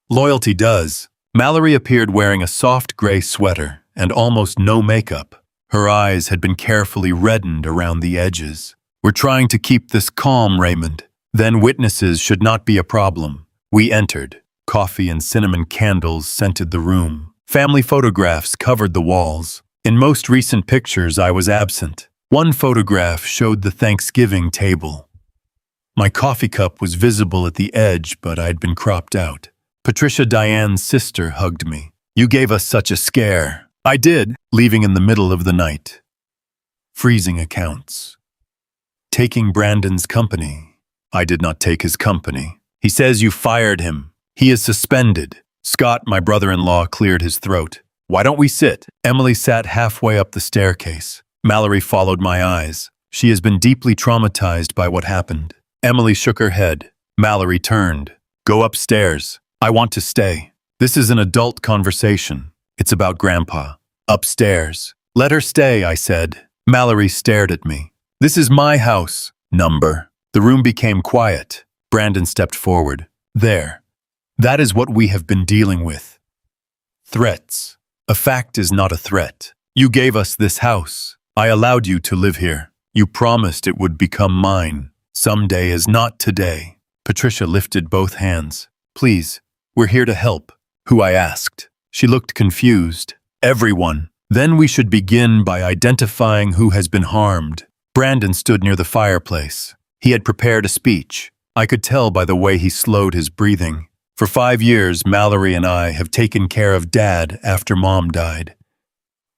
Loyalty does. Mallory appeared wearing a soft gray sweater and almost no makeup. Her eyes had been carefully reddened around the edges. We're trying to keep this calm, Raymond. Then witnesses should not be a problem. We entered. Coffee and cinnamon candles scented the room. Family photographs covered the walls. In most recent pictures, I was absent. One photograph showed the Thanksgiving table. My coffee cup was visible at the edge, but I'd been cropped out. Patricia, Diane's sister, hugged me. You gave us such a scare. I did, leaving in the middle of the night. Freezing accounts. Taking Brandon's company. I did not take his company. He says you fired him. He is suspended. Scott, my brother-in-law, cleared his throat. Why don't we sit? Emily sat halfway up the staircase. Mallory followed my eyes. She has been deeply traumatized by what happened. Emily shook her head. Mallory turned. Go upstairs. I want to stay. This is an adult conversation. It's about Grandpa. Upstairs. Let her stay, I said. Mallory stared at me. This is my house. Number. The room became quiet. Brandon stepped forward. There. That is what we have been dealing with. Threats. A fact is not a threat. You gave us this house. I allowed you to live here. You promised it would become mine. Someday is not today. Patricia lifted both hands. Please, we're here to help. Who? I asked. She looked confused. Everyone. Then we should begin by identifying who has been harmed. Brandon stood near the fireplace. He had prepared a speech. I could tell by the way he slowed his breathing. For 5 years, Mallory and I have taken care of Dad after Mom died.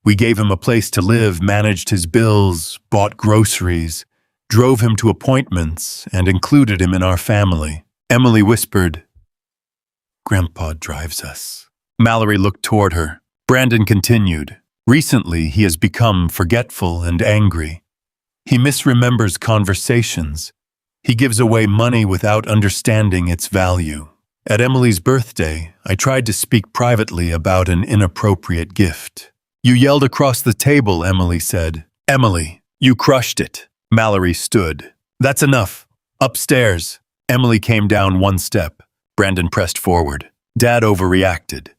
We gave him a place to live, managed his bills, bought groceries, drove him to appointments, and included him in our family. Emily whispered, Grandpa drives us. Mallory looked toward her. Brandon continued. Recently, he has become forgetful and angry. He misremembers conversations. He gives away money without understanding its value. At Emily's birthday, I tried to speak privately about an inappropriate gift. You yelled across the table, Emily said. Emily, you crushed it. Mallory stood. That's enough. Upstairs. Emily came down one step. Brandon pressed forward. Dad overreacted.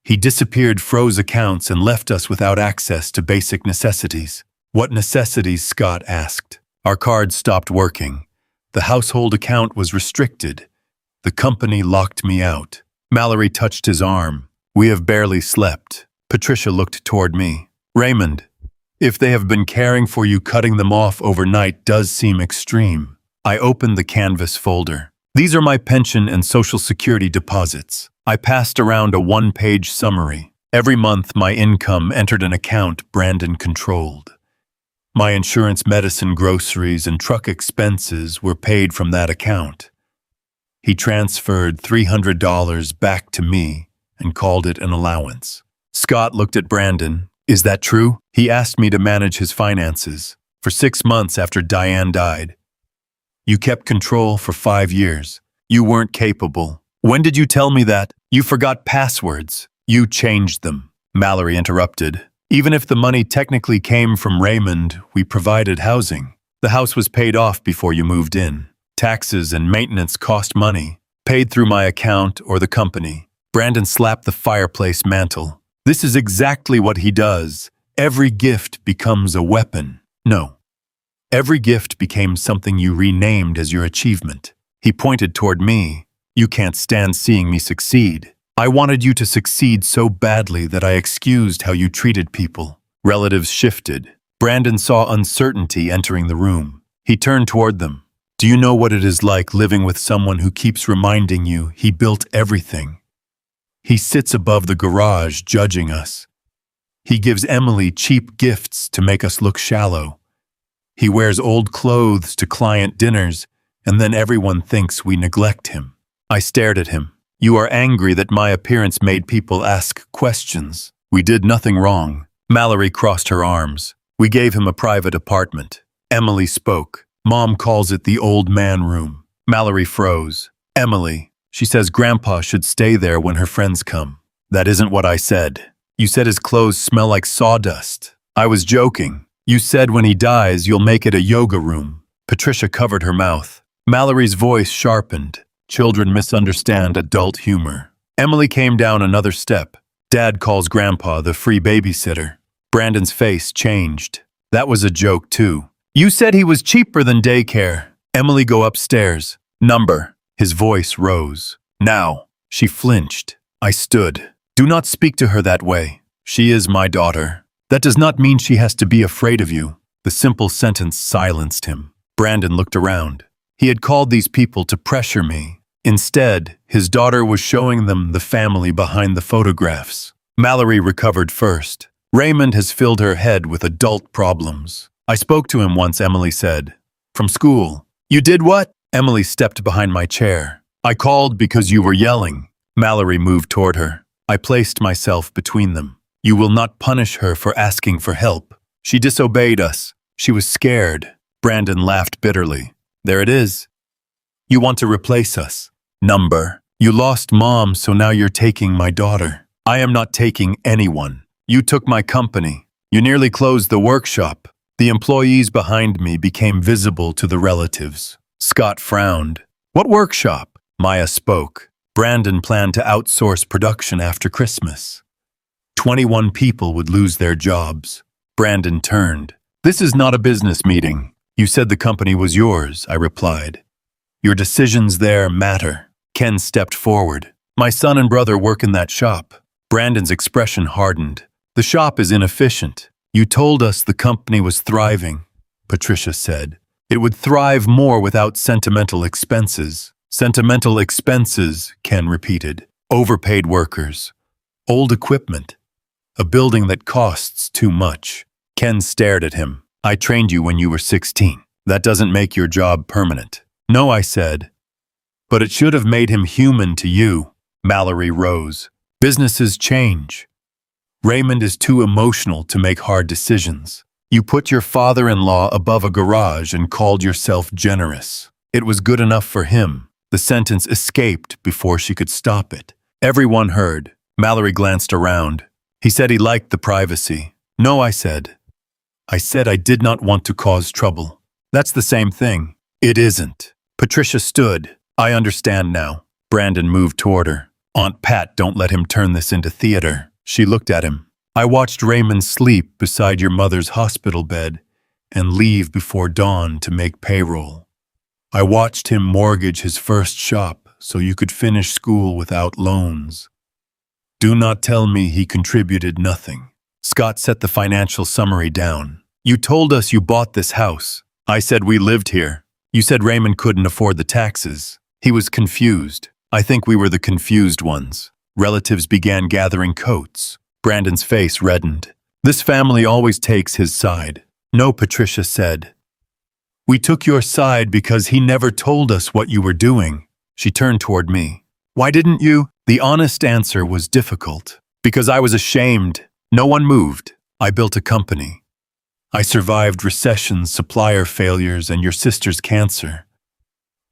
He disappeared, froze accounts, and left us without access to basic necessities. What necessities? Scott asked. Our cards stopped working. The household account was restricted. The company locked me out. Mallory touched his arm. We have barely slept. Patricia looked toward me. Raymond, if they have been caring for you, cutting them off overnight does seem extreme. I opened the canvas folder. These are my pension and Social Security deposits. I passed around a one-page summary. Every month, my income entered an account Brandon controlled. My insurance, medicine, groceries, and truck expenses were paid from that account. He transferred $300 back to me and called it an allowance. Scott looked at Brandon. Is that true? He asked me to manage his finances. For 6 months after Diane died. You kept control for 5 years. You weren't capable. When did you tell me that? You forgot passwords. You changed them. Mallory interrupted. Even if the money technically came from Raymond, we provided housing. The house was paid off before you moved in. Taxes and maintenance cost money, paid through my account or the company. Brandon slapped the fireplace mantle. This is exactly what he does. Every gift becomes a weapon. No. Every gift became something you renamed as your achievement. He pointed toward me. You can't stand seeing me succeed. I wanted you to succeed so badly that I excused how you treated people. Relatives shifted. Brandon saw uncertainty entering the room. He turned toward them. Do you know what it is like living with someone who keeps reminding you he built everything? He sits above the garage judging us. He gives Emily cheap gifts to make us look shallow. He wears old clothes to client dinners, and then everyone thinks we neglect him. I stared at him. You are angry that my appearance made people ask questions. We did nothing wrong. Mallory crossed her arms. We gave him a private apartment. Emily spoke. Mom calls it the old man room. Mallory froze. Emily, she says Grandpa should stay there when her friends come. That isn't what I said. You said his clothes smell like sawdust. I was joking. You said when he dies, you'll make it a yoga room. Patricia covered her mouth. Mallory's voice sharpened. Children misunderstand adult humor. Emily came down another step. Dad calls Grandpa the free babysitter. Brandon's face changed. That was a joke, too. You said he was cheaper than daycare. Emily, go upstairs. Number. His voice rose. Now. She flinched. I stood. Do not speak to her that way. She is my daughter. That does not mean she has to be afraid of you. The simple sentence silenced him. Brandon looked around. He had called these people to pressure me. Instead, his daughter was showing them the family behind the photographs. Mallory recovered first. Raymond has filled her head with adult problems. I spoke to him once, Emily said. From school. You did what? Emily stepped behind my chair. I called because you were yelling. Mallory moved toward her. I placed myself between them. You will not punish her for asking for help. She disobeyed us. She was scared. Brandon laughed bitterly. There it is. You want to replace us. Number. You lost Mom, so now you're taking my daughter. I am not taking anyone. You took my company. You nearly closed the workshop. The employees behind me became visible to the relatives. Scott frowned. What workshop? Maya spoke. Brandon planned to outsource production after Christmas. 21 people would lose their jobs. Brandon turned. This is not a business meeting. You said the company was yours, I replied. Your decisions there matter. Ken stepped forward. My son and brother work in that shop. Brandon's expression hardened. The shop is inefficient. You told us the company was thriving, Patricia said. It would thrive more without sentimental expenses. Sentimental expenses, Ken repeated. Overpaid workers. Old equipment. A building that costs too much. Ken stared at him. I trained you when you were 16. That doesn't make your job permanent. No, I said. But it should have made him human to you. Mallory rose. Businesses change. Raymond is too emotional to make hard decisions. You put your father-in-law above a garage and called yourself generous. It was good enough for him. The sentence escaped before she could stop it. Everyone heard. Mallory glanced around. He said he liked the privacy. No, I said. I did not want to cause trouble. That's the same thing. It isn't. Patricia stood. I understand now. Brandon moved toward her. Aunt Pat, don't let him turn this into theater. She looked at him. I watched Raymond sleep beside your mother's hospital bed and leave before dawn to make payroll. I watched him mortgage his first shop so you could finish school without loans. Do not tell me he contributed nothing. Scott set the financial summary down. You told us you bought this house. I said we lived here. You said Raymond couldn't afford the taxes. He was confused. I think we were the confused ones. Relatives began gathering coats. Brandon's face reddened. This family always takes his side. No, Patricia said. We took your side because he never told us what you were doing. She turned toward me. Why didn't you? The honest answer was difficult. Because I was ashamed. No one moved. I built a company. I survived recessions, supplier failures, and your sister's cancer.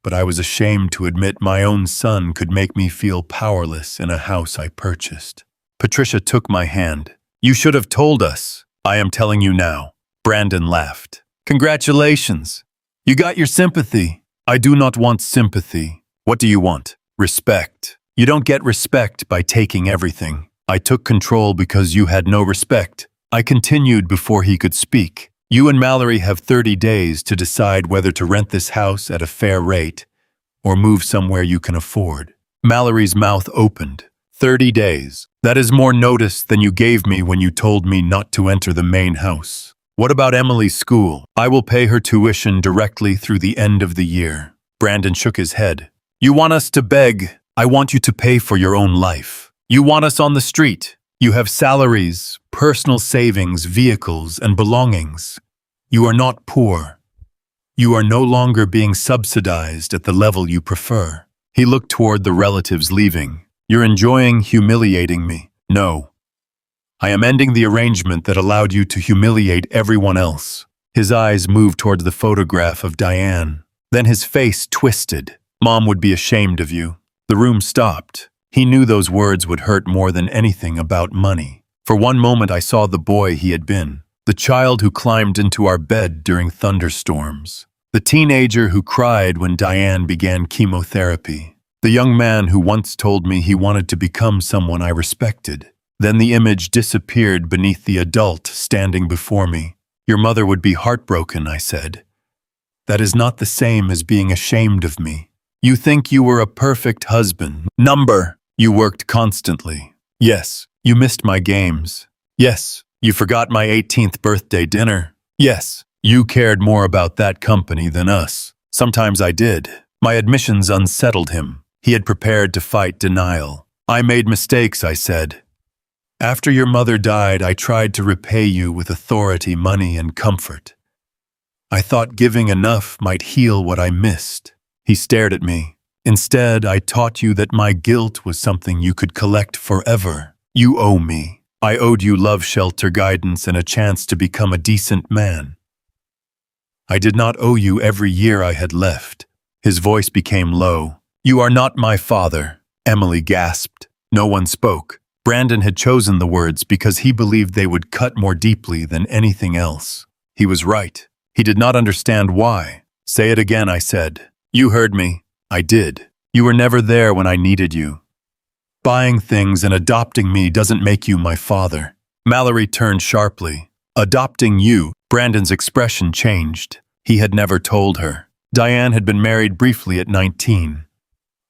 But I was ashamed to admit my own son could make me feel powerless in a house I purchased. Patricia took my hand. You should have told us. I am telling you now. Brandon laughed. Congratulations. You got your sympathy. I do not want sympathy. What do you want? Respect. You don't get respect by taking everything. I took control because you had no respect. I continued before he could speak. You and Mallory have 30 days to decide whether to rent this house at a fair rate or move somewhere you can afford. Mallory's mouth opened. 30 days. That is more notice than you gave me when you told me not to enter the main house. What about Emily's school? I will pay her tuition directly through the end of the year. Brandon shook his head. You want us to beg? I want you to pay for your own life. You want us on the street. You have salaries, personal savings, vehicles, and belongings. You are not poor. You are no longer being subsidized at the level you prefer. He looked toward the relatives leaving. You're enjoying humiliating me. No. I am ending the arrangement that allowed you to humiliate everyone else. His eyes moved toward the photograph of Diane. Then his face twisted. Mom would be ashamed of you. The room stopped. He knew those words would hurt more than anything about money. For one moment I saw the boy he had been, the child who climbed into our bed during thunderstorms, the teenager who cried when Diane began chemotherapy, the young man who once told me he wanted to become someone I respected. Then the image disappeared beneath the adult standing before me. Your mother would be heartbroken, I said. That is not the same as being ashamed of me. You think you were a perfect husband. Number. You worked constantly. Yes. You missed my games. Yes. You forgot my 18th birthday dinner. Yes. You cared more about that company than us. Sometimes I did. My admissions unsettled him. He had prepared to fight denial. I made mistakes, I said. After your mother died, I tried to repay you with authority, money, and comfort. I thought giving enough might heal what I missed. He stared at me. Instead, I taught you that my guilt was something you could collect forever. You owe me. I owed you love, shelter, guidance, and a chance to become a decent man. I did not owe you every year I had left. His voice became low. You are not my father. Emily gasped. No one spoke. Brandon had chosen the words because he believed they would cut more deeply than anything else. He was right. He did not understand why. Say it again, I said. You heard me. I did. You were never there when I needed you. Buying things and adopting me doesn't make you my father. Mallory turned sharply. Adopting you. Brandon's expression changed. He had never told her. Diane had been married briefly at 19.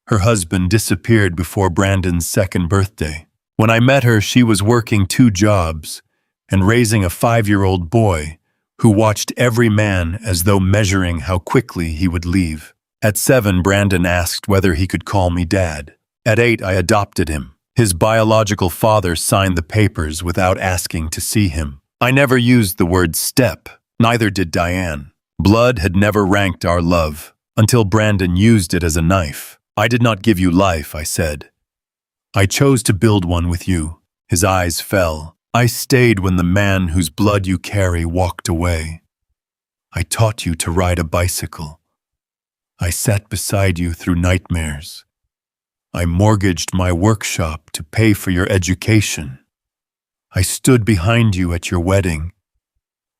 Her husband disappeared before Brandon's second birthday. When I met her, she was working 2 jobs and raising a 5-year-old boy who watched every man as though measuring how quickly he would leave. At 7, Brandon asked whether he could call me Dad. At 8, I adopted him. His biological father signed the papers without asking to see him. I never used the word step, neither did Diane. Blood had never ranked our love, until Brandon used it as a knife. I did not give you life, I said. I chose to build one with you. His eyes fell. I stayed when the man whose blood you carry walked away. I taught you to ride a bicycle. I sat beside you through nightmares. I mortgaged my workshop to pay for your education. I stood behind you at your wedding.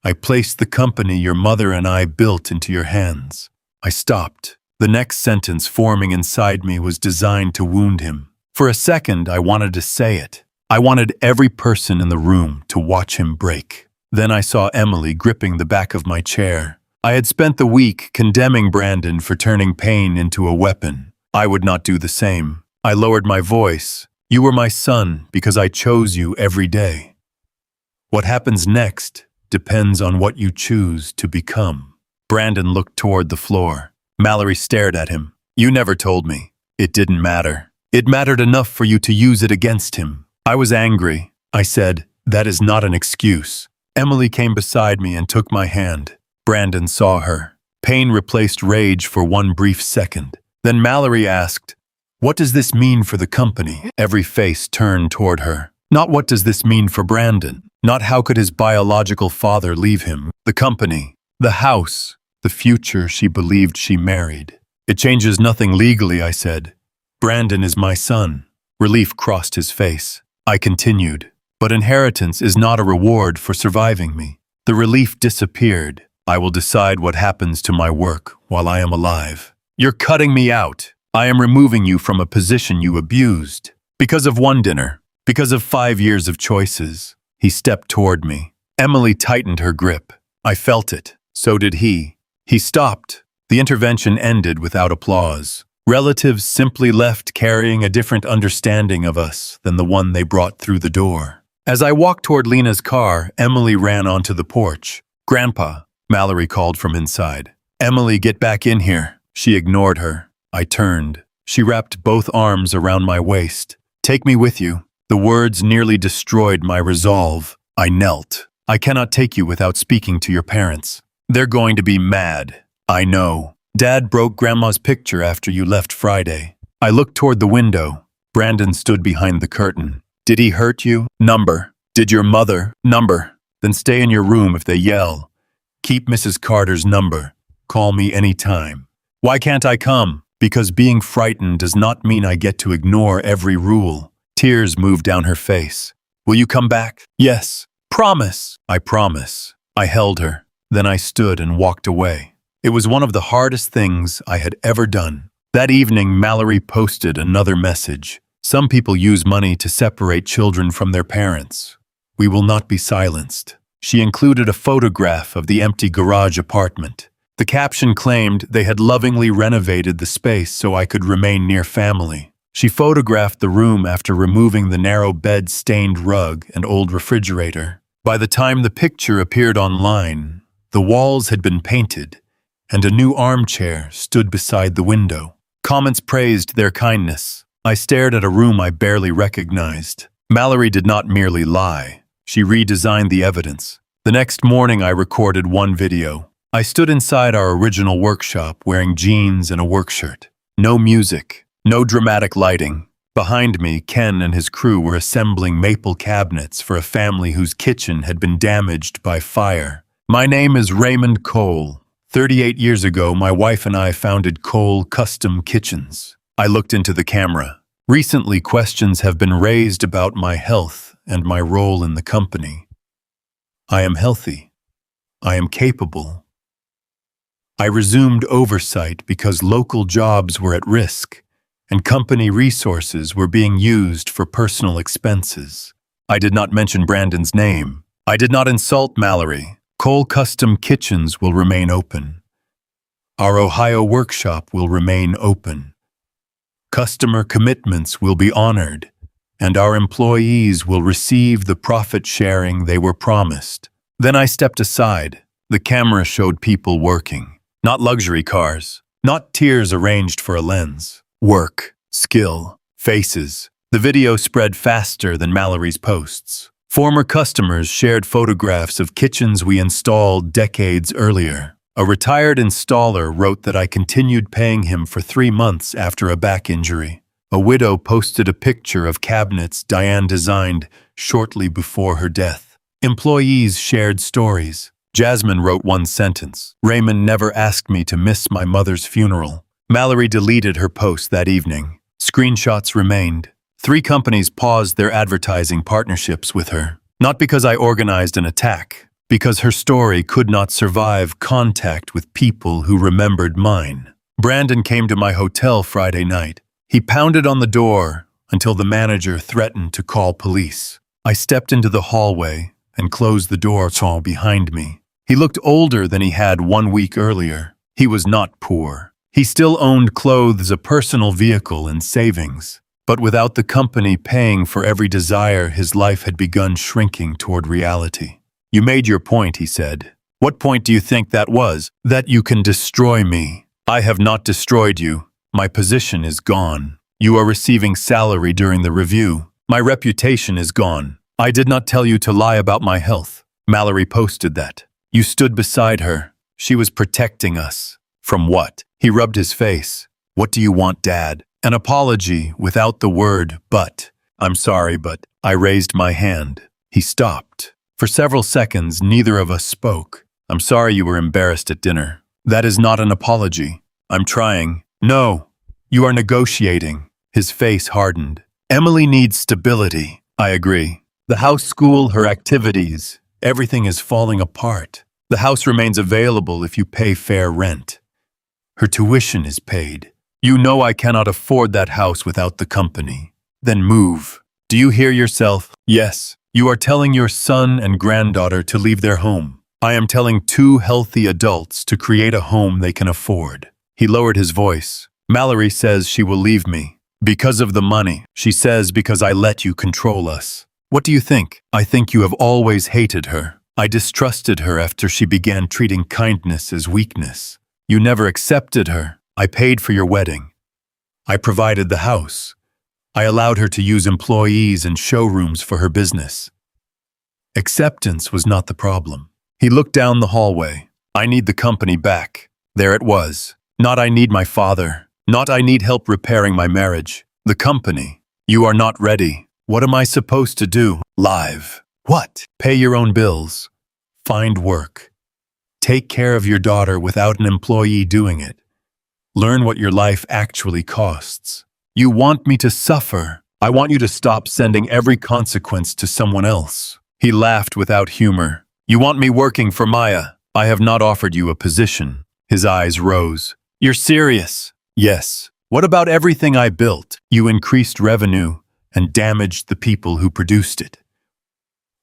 I placed the company your mother and I built into your hands. I stopped. The next sentence forming inside me was designed to wound him. For a second, I wanted to say it. I wanted every person in the room to watch him break. Then I saw Emily gripping the back of my chair. I had spent the week condemning Brandon for turning pain into a weapon. I would not do the same. I lowered my voice. You were my son because I chose you every day. What happens next depends on what you choose to become. Brandon looked toward the floor. Mallory stared at him. You never told me. It didn't matter. It mattered enough for you to use it against him. I was angry. I said, that is not an excuse. Emily came beside me and took my hand. Brandon saw her. Pain replaced rage for one brief second. Then Mallory asked, what does this mean for the company? Every face turned toward her. Not what does this mean for Brandon? Not how could his biological father leave him? The company, the house, the future she believed she married. It changes nothing legally, I said. Brandon is my son. Relief crossed his face. I continued, but inheritance is not a reward for surviving me. The relief disappeared. I will decide what happens to my work while I am alive. You're cutting me out. I am removing you from a position you abused. Because of one dinner. Because of 5 years of choices. He stepped toward me. Emily tightened her grip. I felt it. So did he. He stopped. The intervention ended without applause. Relatives simply left carrying a different understanding of us than the one they brought through the door. As I walked toward Lena's car, Emily ran onto the porch. Grandpa, Mallory called from inside. Emily, get back in here. She ignored her. I turned. She wrapped both arms around my waist. Take me with you. The words nearly destroyed my resolve. I knelt. I cannot take you without speaking to your parents. They're going to be mad. I know. Dad broke Grandma's picture after you left Friday. I looked toward the window. Brandon stood behind the curtain. Did he hurt you? Number. Did your mother? Number. Then stay in your room if they yell. Keep Mrs. Carter's number. Call me any time. Why can't I come? Because being frightened does not mean I get to ignore every rule. Tears moved down her face. Will you come back? Yes. Promise. I promise. I held her. Then I stood and walked away. It was one of the hardest things I had ever done. That evening, Mallory posted another message. Some people use money to separate children from their parents. We will not be silenced. She included a photograph of the empty garage apartment. The caption claimed they had lovingly renovated the space so I could remain near family. She photographed the room after removing the narrow bed-stained rug and old refrigerator. By the time the picture appeared online, the walls had been painted, and a new armchair stood beside the window. Comments praised their kindness. I stared at a room I barely recognized. Mallory did not merely lie. She redesigned the evidence. The next morning, I recorded one video. I stood inside our original workshop wearing jeans and a work shirt. No music, no dramatic lighting. Behind me, Ken and his crew were assembling maple cabinets for a family whose kitchen had been damaged by fire. My name is Raymond Cole. 38 years ago, my wife and I founded Cole Custom Kitchens. I looked into the camera. Recently, questions have been raised about my health and my role in the company. I am healthy. I am capable. I resumed oversight because local jobs were at risk and company resources were being used for personal expenses. I did not mention Brandon's name. I did not insult Mallory. Cole Custom Kitchens will remain open. Our Ohio workshop will remain open. Customer commitments will be honored, and our employees will receive the profit sharing they were promised. Then I stepped aside. The camera showed people working. Not luxury cars, not tiers arranged for a lens. Work, skill, faces. The video spread faster than Mallory's posts. Former customers shared photographs of kitchens we installed decades earlier. A retired installer wrote that I continued paying him for 3 months after a back injury. A widow posted a picture of cabinets Diane designed shortly before her death. Employees shared stories. Jasmine wrote one sentence. Raymond never asked me to miss my mother's funeral. Mallory deleted her post that evening. Screenshots remained. 3 companies paused their advertising partnerships with her. Not because I organized an attack, because her story could not survive contact with people who remembered mine. Brandon came to my hotel Friday night. He pounded on the door until the manager threatened to call police. I stepped into the hallway and closed the door behind me. He looked older than he had 1 week earlier. He was not poor. He still owned clothes, a personal vehicle, and savings. But without the company paying for every desire, his life had begun shrinking toward reality. You made your point, he said. What point do you think that was? That you can destroy me. I have not destroyed you. My position is gone. You are receiving salary during the review. My reputation is gone. I did not tell you to lie about my health. Mallory posted that. You stood beside her. She was protecting us. From what? He rubbed his face. What do you want, Dad? An apology without the word but. I'm sorry, but. I raised my hand. He stopped. For several seconds, neither of us spoke. I'm sorry you were embarrassed at dinner. That is not an apology. I'm trying. No, you are negotiating. His face hardened. Emily needs stability. I agree. The house, school, her activities, everything is falling apart. The house remains available if you pay fair rent. Her tuition is paid. You know I cannot afford that house without the company. Then move. Do you hear yourself? Yes. You are telling your son and granddaughter to leave their home. I am telling 2 healthy adults to create a home they can afford. He lowered his voice. Mallory says she will leave me. Because of the money. She says because I let you control us. What do you think? I think you have always hated her. I distrusted her after she began treating kindness as weakness. You never accepted her. I paid for your wedding. I provided the house. I allowed her to use employees and showrooms for her business. Acceptance was not the problem. He looked down the hallway. I need the company back. There it was. Not I need my father. Not I need help repairing my marriage. The company. You are not ready. What am I supposed to do? Live. What? Pay your own bills. Find work. Take care of your daughter without an employee doing it. Learn what your life actually costs. You want me to suffer. I want you to stop sending every consequence to someone else. He laughed without humor. You want me working for Maya. I have not offered you a position. His eyes rose. You're serious? Yes. What about everything I built? You increased revenue and damaged the people who produced it.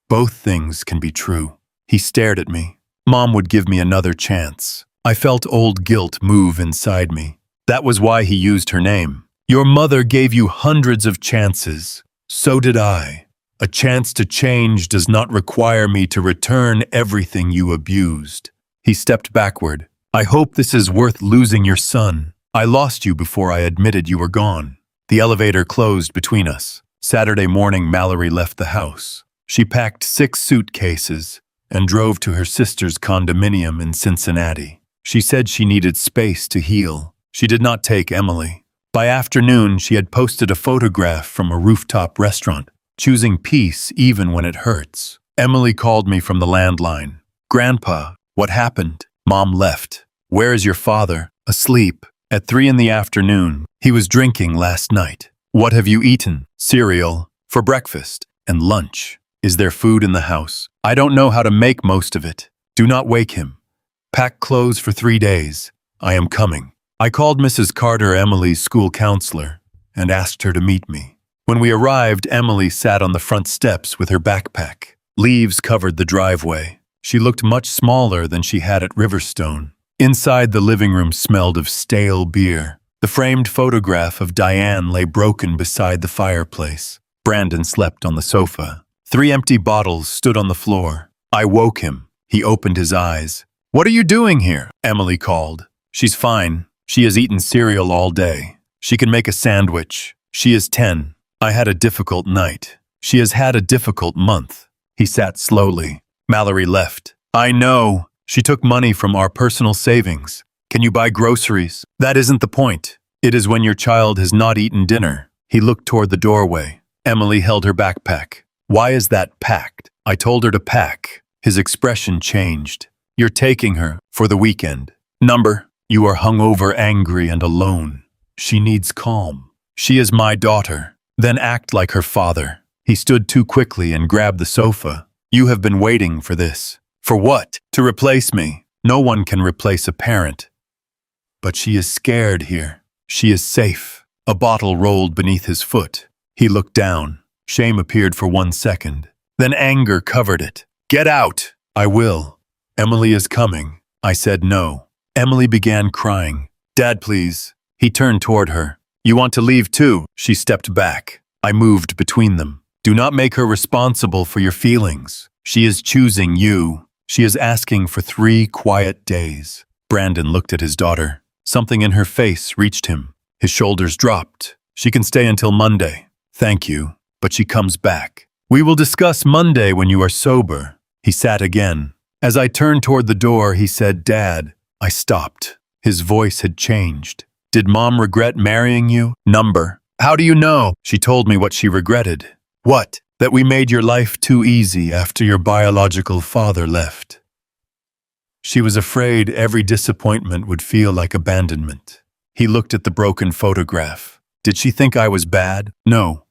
Both things can be true. He stared at me. Mom would give me another chance. I felt old guilt move inside me. That was why he used her name. Your mother gave you hundreds of chances. So did I. A chance to change does not require me to return everything you abused. He stepped backward. I hope this is worth losing your son. I lost you before I admitted you were gone. The elevator closed between us. Saturday morning, Mallory left the house. She packed 6 suitcases and drove to her sister's condominium in Cincinnati. She said she needed space to heal. She did not take Emily. By afternoon, she had posted a photograph from a rooftop restaurant, choosing peace even when it hurts. Emily called me from the landline. Grandpa, what happened? Mom left. Where is your father? Asleep. At 3 in the afternoon. He was drinking last night. What have you eaten? Cereal. For breakfast. And lunch. Is there food in the house? I don't know how to make most of it. Do not wake him. Pack clothes for 3 days. I am coming. I called Mrs. Carter, Emily's school counselor, and asked her to meet me. When we arrived, Emily sat on the front steps with her backpack. Leaves covered the driveway. She looked much smaller than she had at Riverstone. Inside, the living room smelled of stale beer. The framed photograph of Diane lay broken beside the fireplace. Brandon slept on the sofa. 3 empty bottles stood on the floor. I woke him. He opened his eyes. What are you doing here? Emily called. She's fine. She has eaten cereal all day. She can make a sandwich. She is 10. I had a difficult night. She has had a difficult month. He sat slowly. Mallory left. I know. She took money from our personal savings. Can you buy groceries? That isn't the point. It is when your child has not eaten dinner. He looked toward the doorway. Emily held her backpack. Why is that packed? I told her to pack. His expression changed. You're taking her for the weekend. Number, you are hungover, angry, and alone. She needs calm. She is my daughter. Then act like her father. He stood too quickly and grabbed the sofa. You have been waiting for this. For what? To replace me. No one can replace a parent. But she is scared here. She is safe. A bottle rolled beneath his foot. He looked down. Shame appeared for 1 second. Then anger covered it. Get out! I will. Emily is coming. I said no. Emily began crying. Dad, please. He turned toward her. You want to leave too? She stepped back. I moved between them. Do not make her responsible for your feelings. She is choosing you. She is asking for 3 quiet days. Brandon looked at his daughter. Something in her face reached him. His shoulders dropped. She can stay until Monday. Thank you, but she comes back. We will discuss Monday when you are sober. He sat again. As I turned toward the door, he said, Dad. I stopped. His voice had changed. Did Mom regret marrying you? Number. How do you know? She told me what she regretted. What? That we made your life too easy after your biological father left. She was afraid every disappointment would feel like abandonment. He looked at the broken photograph. Did she think I was bad? No.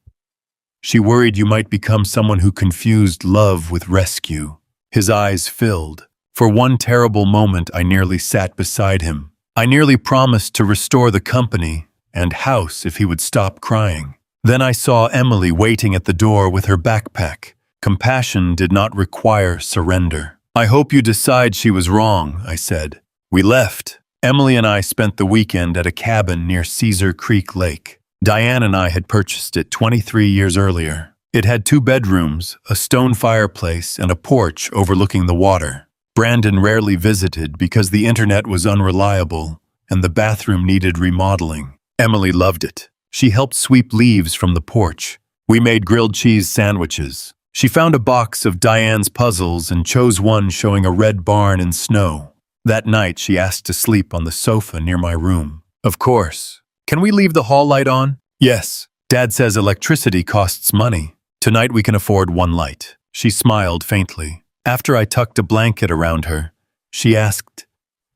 She worried you might become someone who confused love with rescue. His eyes filled. For one terrible moment, I nearly sat beside him. I nearly promised to restore the company and house if he would stop crying. Then I saw Emily waiting at the door with her backpack. Compassion did not require surrender. I hope you decide she was wrong, I said. We left. Emily and I spent the weekend at a cabin near Cedar Creek Lake. Diane and I had purchased it 23 years earlier. It had 2 bedrooms, a stone fireplace, and a porch overlooking the water. Brandon rarely visited because the internet was unreliable and the bathroom needed remodeling. Emily loved it. She helped sweep leaves from the porch. We made grilled cheese sandwiches. She found a box of Diane's puzzles and chose one showing a red barn and snow. That night, she asked to sleep on the sofa near my room. Of course. Can we leave the hall light on? Yes. Dad says electricity costs money. Tonight we can afford one light. She smiled faintly. After I tucked a blanket around her, she asked,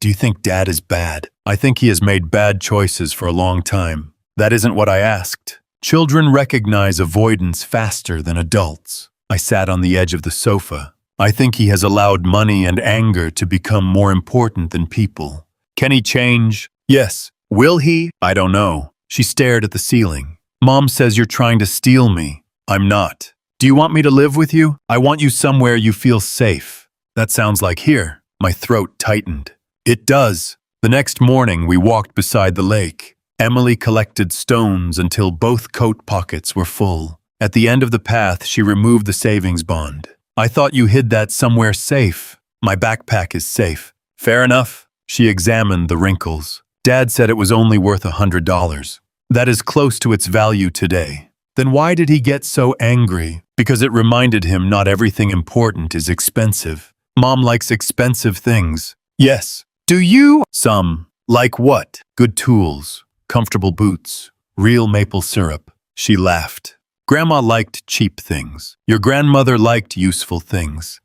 "Do you think Dad is bad?" I think he has made bad choices for a long time. That isn't what I asked. Children recognize avoidance faster than adults. I sat on the edge of the sofa. I think he has allowed money and anger to become more important than people. Can he change? Yes. Will he? I don't know. She stared at the ceiling. Mom says you're trying to steal me. I'm not. Do you want me to live with you? I want you somewhere you feel safe. That sounds like here. My throat tightened. It does. The next morning, we walked beside the lake. Emily collected stones until both coat pockets were full. At the end of the path, she removed the savings bond. I thought you hid that somewhere safe. My backpack is safe. Fair enough. She examined the wrinkles. Dad said it was only worth $100. That is close to its value today. Then why did he get so angry? Because it reminded him not everything important is expensive. Mom likes expensive things. Yes. Do you? Some. Like what? Good tools, comfortable boots, real maple syrup. She laughed. Grandma liked cheap things. Your grandmother liked useful things.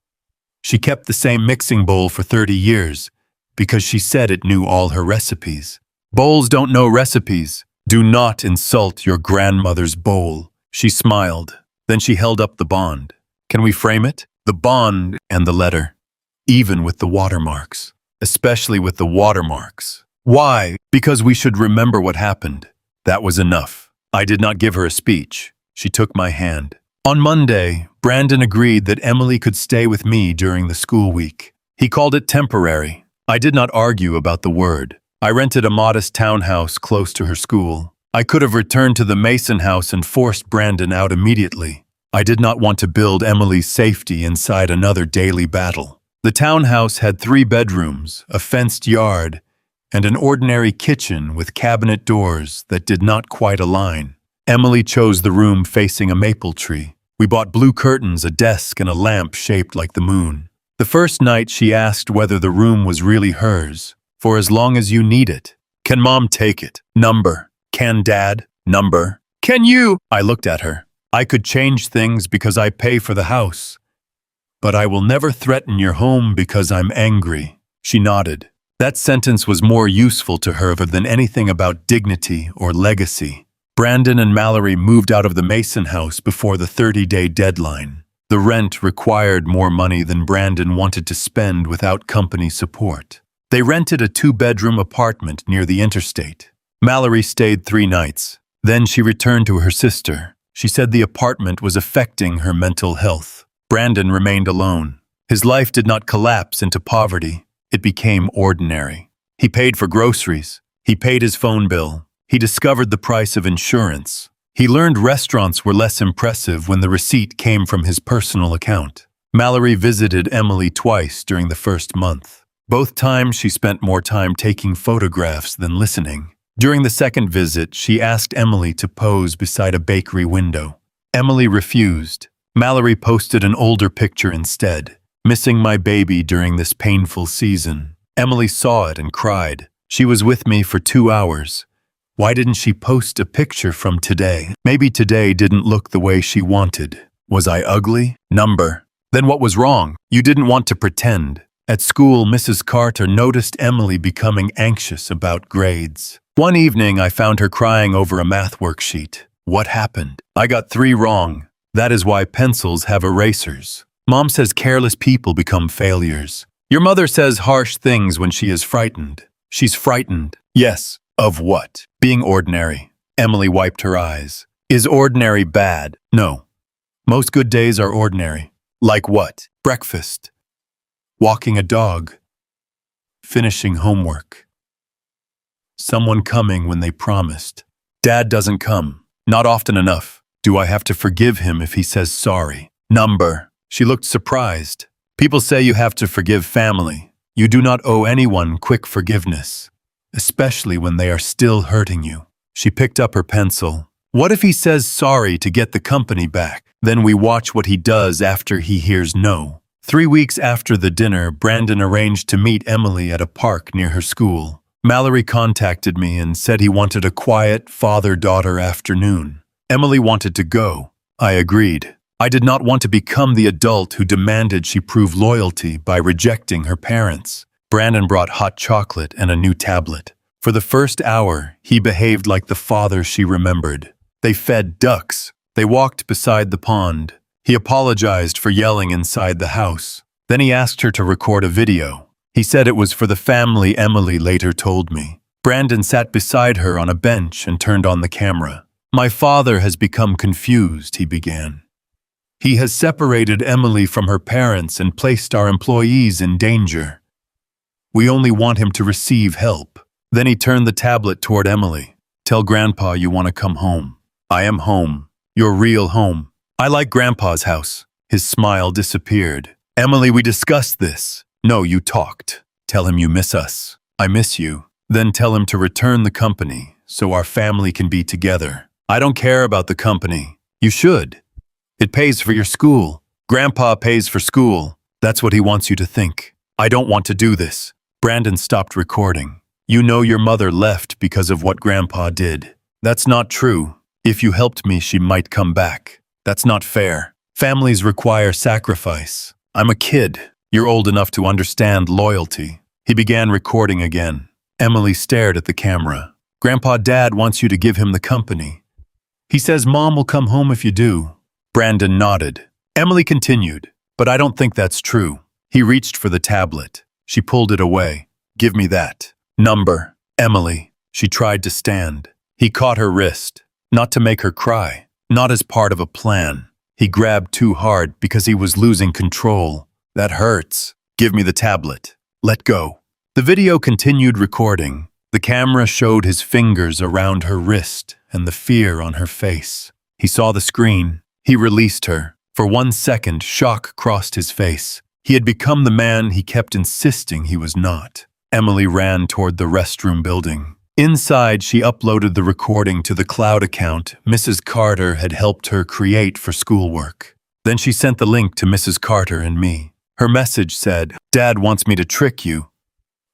She kept the same mixing bowl for 30 years because she said it knew all her recipes. Bowls don't know recipes. Do not insult your grandmother's bowl. She smiled. Then she held up the bond. Can we frame it? The bond and the letter. Even with the watermarks. Especially with the watermarks. Why? Because we should remember what happened. That was enough. I did not give her a speech. She took my hand. On Monday, Brandon agreed that Emily could stay with me during the school week. He called it temporary. I did not argue about the word. I rented a modest townhouse close to her school. I could have returned to the Mason house and forced Brandon out immediately. I did not want to build Emily's safety inside another daily battle. The townhouse had 3 bedrooms, a fenced yard, and an ordinary kitchen with cabinet doors that did not quite align. Emily chose the room facing a maple tree. We bought blue curtains, a desk, and a lamp shaped like the moon. The first night she asked whether the room was really hers. For as long as you need it. Can Mom take it? Number. Can Dad? Number. Can you? I looked at her. I could change things because I pay for the house. But I will never threaten your home because I'm angry. She nodded. That sentence was more useful to her than anything about dignity or legacy. Brandon and Mallory moved out of the Mason house before the 30-day deadline. The rent required more money than Brandon wanted to spend without company support. They rented a 2-bedroom apartment near the interstate. Mallory stayed 3 nights. Then she returned to her sister. She said the apartment was affecting her mental health. Brandon remained alone. His life did not collapse into poverty. It became ordinary. He paid for groceries. He paid his phone bill. He discovered the price of insurance. He learned restaurants were less impressive when the receipt came from his personal account. Mallory visited Emily twice during the first month. Both times she spent more time taking photographs than listening. During the second visit, she asked Emily to pose beside a bakery window. Emily refused. Mallory posted an older picture instead. Missing my baby during this painful season. Emily saw it and cried. She was with me for 2 hours. Why didn't she post a picture from today? Maybe today didn't look the way she wanted. Was I ugly? Number. Then what was wrong? You didn't want to pretend. At school, Mrs. Carter noticed Emily becoming anxious about grades. One evening, I found her crying over a math worksheet. What happened? I got 3 wrong. That is why pencils have erasers. Mom says careless people become failures. Your mother says harsh things when she is frightened. She's frightened. Yes. Of what? Being ordinary. Emily wiped her eyes. Is ordinary bad? No. Most good days are ordinary. Like what? Breakfast. Walking a dog. Finishing homework. Someone coming when they promised. Dad doesn't come. Not often enough. Do I have to forgive him if he says sorry? Number. She looked surprised. People say you have to forgive family. You do not owe anyone quick forgiveness, especially when they are still hurting you. She picked up her pencil. What if he says sorry to get the company back? Then we watch what he does after he hears no. 3 weeks after the dinner, Brandon arranged to meet Emily at a park near her school. Mallory contacted me and said he wanted a quiet father-daughter afternoon. Emily wanted to go. I agreed. I did not want to become the adult who demanded she prove loyalty by rejecting her parents. Brandon brought hot chocolate and a new tablet. For the first hour, he behaved like the father she remembered. They fed ducks. They walked beside the pond. He apologized for yelling inside the house. Then he asked her to record a video. He said it was for the family, Emily later told me. Brandon sat beside her on a bench and turned on the camera. My father has become confused, he began. He has separated Emily from her parents and placed our employees in danger. We only want him to receive help. Then he turned the tablet toward Emily. Tell Grandpa you want to come home. I am home. Your real home. I like Grandpa's house. His smile disappeared. Emily, we discussed this. No, you talked. Tell him you miss us. I miss you. Then tell him to return the company so our family can be together. I don't care about the company. You should. It pays for your school. Grandpa pays for school. That's what he wants you to think. I don't want to do this. Brandon stopped recording. You know your mother left because of what Grandpa did. That's not true. If you helped me, she might come back. That's not fair. Families require sacrifice. I'm a kid. You're old enough to understand loyalty. He began recording again. Emily stared at the camera. Grandpa, Dad wants you to give him the company. He says Mom will come home if you do. Brandon nodded. Emily continued, but I don't think that's true. He reached for the tablet. She pulled it away. Give me that. Number. Emily. She tried to stand. He caught her wrist. Not to make her cry. Not as part of a plan. He grabbed too hard because he was losing control. That hurts. Give me the tablet. Let go. The video continued recording. The camera showed his fingers around her wrist and the fear on her face. He saw the screen. He released her. For 1 second, shock crossed his face. He had become the man he kept insisting he was not. Emily ran toward the restroom building. Inside, she uploaded the recording to the cloud account Mrs. Carter had helped her create for schoolwork. Then she sent the link to Mrs. Carter and me. Her message said, Dad wants me to trick you.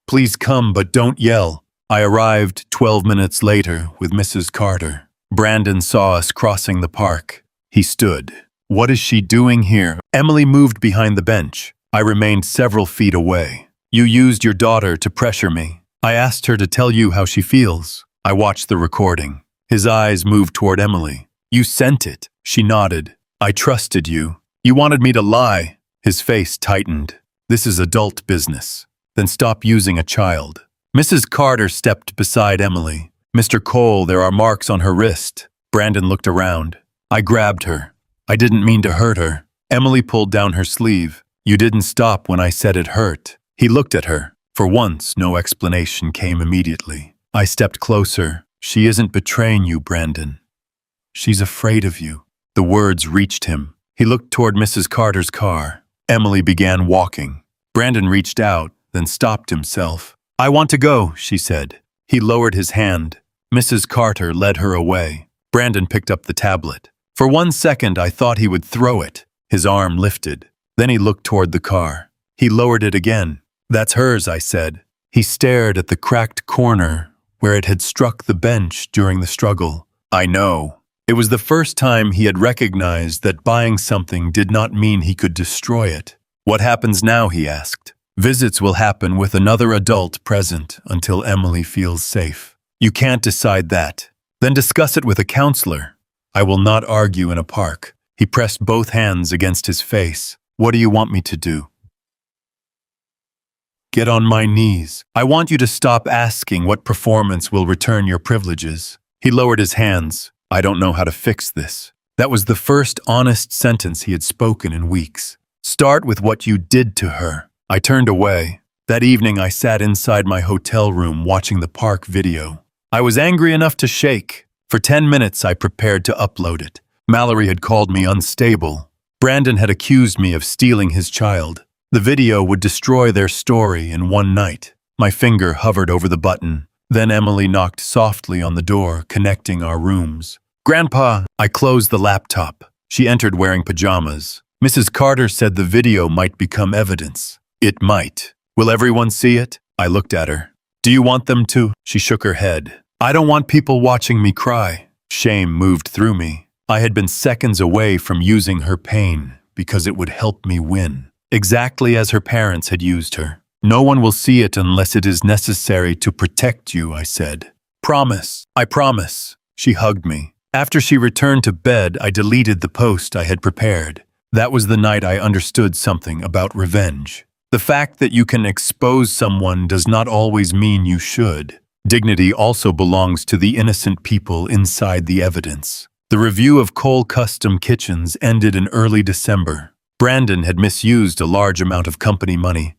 Please come, but don't yell. I arrived 12 minutes later with Mrs. Carter. Brandon saw us crossing the park. He stood. What is she doing here? Emily moved behind the bench. I remained several feet away. You used your daughter to pressure me. I asked her to tell you how she feels. I watched the recording. His eyes moved toward Emily. You sent it. She nodded. I trusted you. You wanted me to lie. His face tightened. This is adult business. Then stop using a child. Mrs. Carter stepped beside Emily. Mr. Cole, there are marks on her wrist. Brandon looked around. I grabbed her. I didn't mean to hurt her. Emily pulled down her sleeve. You didn't stop when I said it hurt. He looked at her. For once, no explanation came immediately. I stepped closer. She isn't betraying you, Brandon. She's afraid of you. The words reached him. He looked toward Mrs. Carter's car. Emily began walking. Brandon reached out, then stopped himself. I want to go, she said. He lowered his hand. Mrs. Carter led her away. Brandon picked up the tablet. For 1 second, I thought he would throw it. His arm lifted. Then he looked toward the car. He lowered it again. That's hers, I said. He stared at the cracked corner where it had struck the bench during the struggle. I know. It was the first time he had recognized that buying something did not mean he could destroy it. What happens now, he asked. Visits will happen with another adult present until Emily feels safe. You can't decide that. Then discuss it with a counselor. I will not argue in a park. He pressed both hands against his face. What do you want me to do? Get on my knees. I want you to stop asking what performance will return your privileges. He lowered his hands. I don't know how to fix this. That was the first honest sentence he had spoken in weeks. Start with what you did to her. I turned away. That evening I sat inside my hotel room watching the park video. I was angry enough to shake. For 10 minutes I prepared to upload it. Mallory had called me unstable. Brandon had accused me of stealing his child. The video would destroy their story in one night. My finger hovered over the button. Then Emily knocked softly on the door, connecting our rooms. Grandpa! I closed the laptop. She entered wearing pajamas. Mrs. Carter said the video might become evidence. It might. Will everyone see it? I looked at her. Do you want them to? She shook her head. I don't want people watching me cry. Shame moved through me. I had been seconds away from using her pain because it would help me win. Exactly as her parents had used her. No one will see it unless it is necessary to protect you, I said. Promise. I promise. She hugged me. After she returned to bed, I deleted the post I had prepared. That was the night I understood something about revenge. The fact that you can expose someone does not always mean you should. Dignity also belongs to the innocent people inside the evidence. The review of Cole Custom Kitchens ended in early December. Brandon had misused a large amount of company money,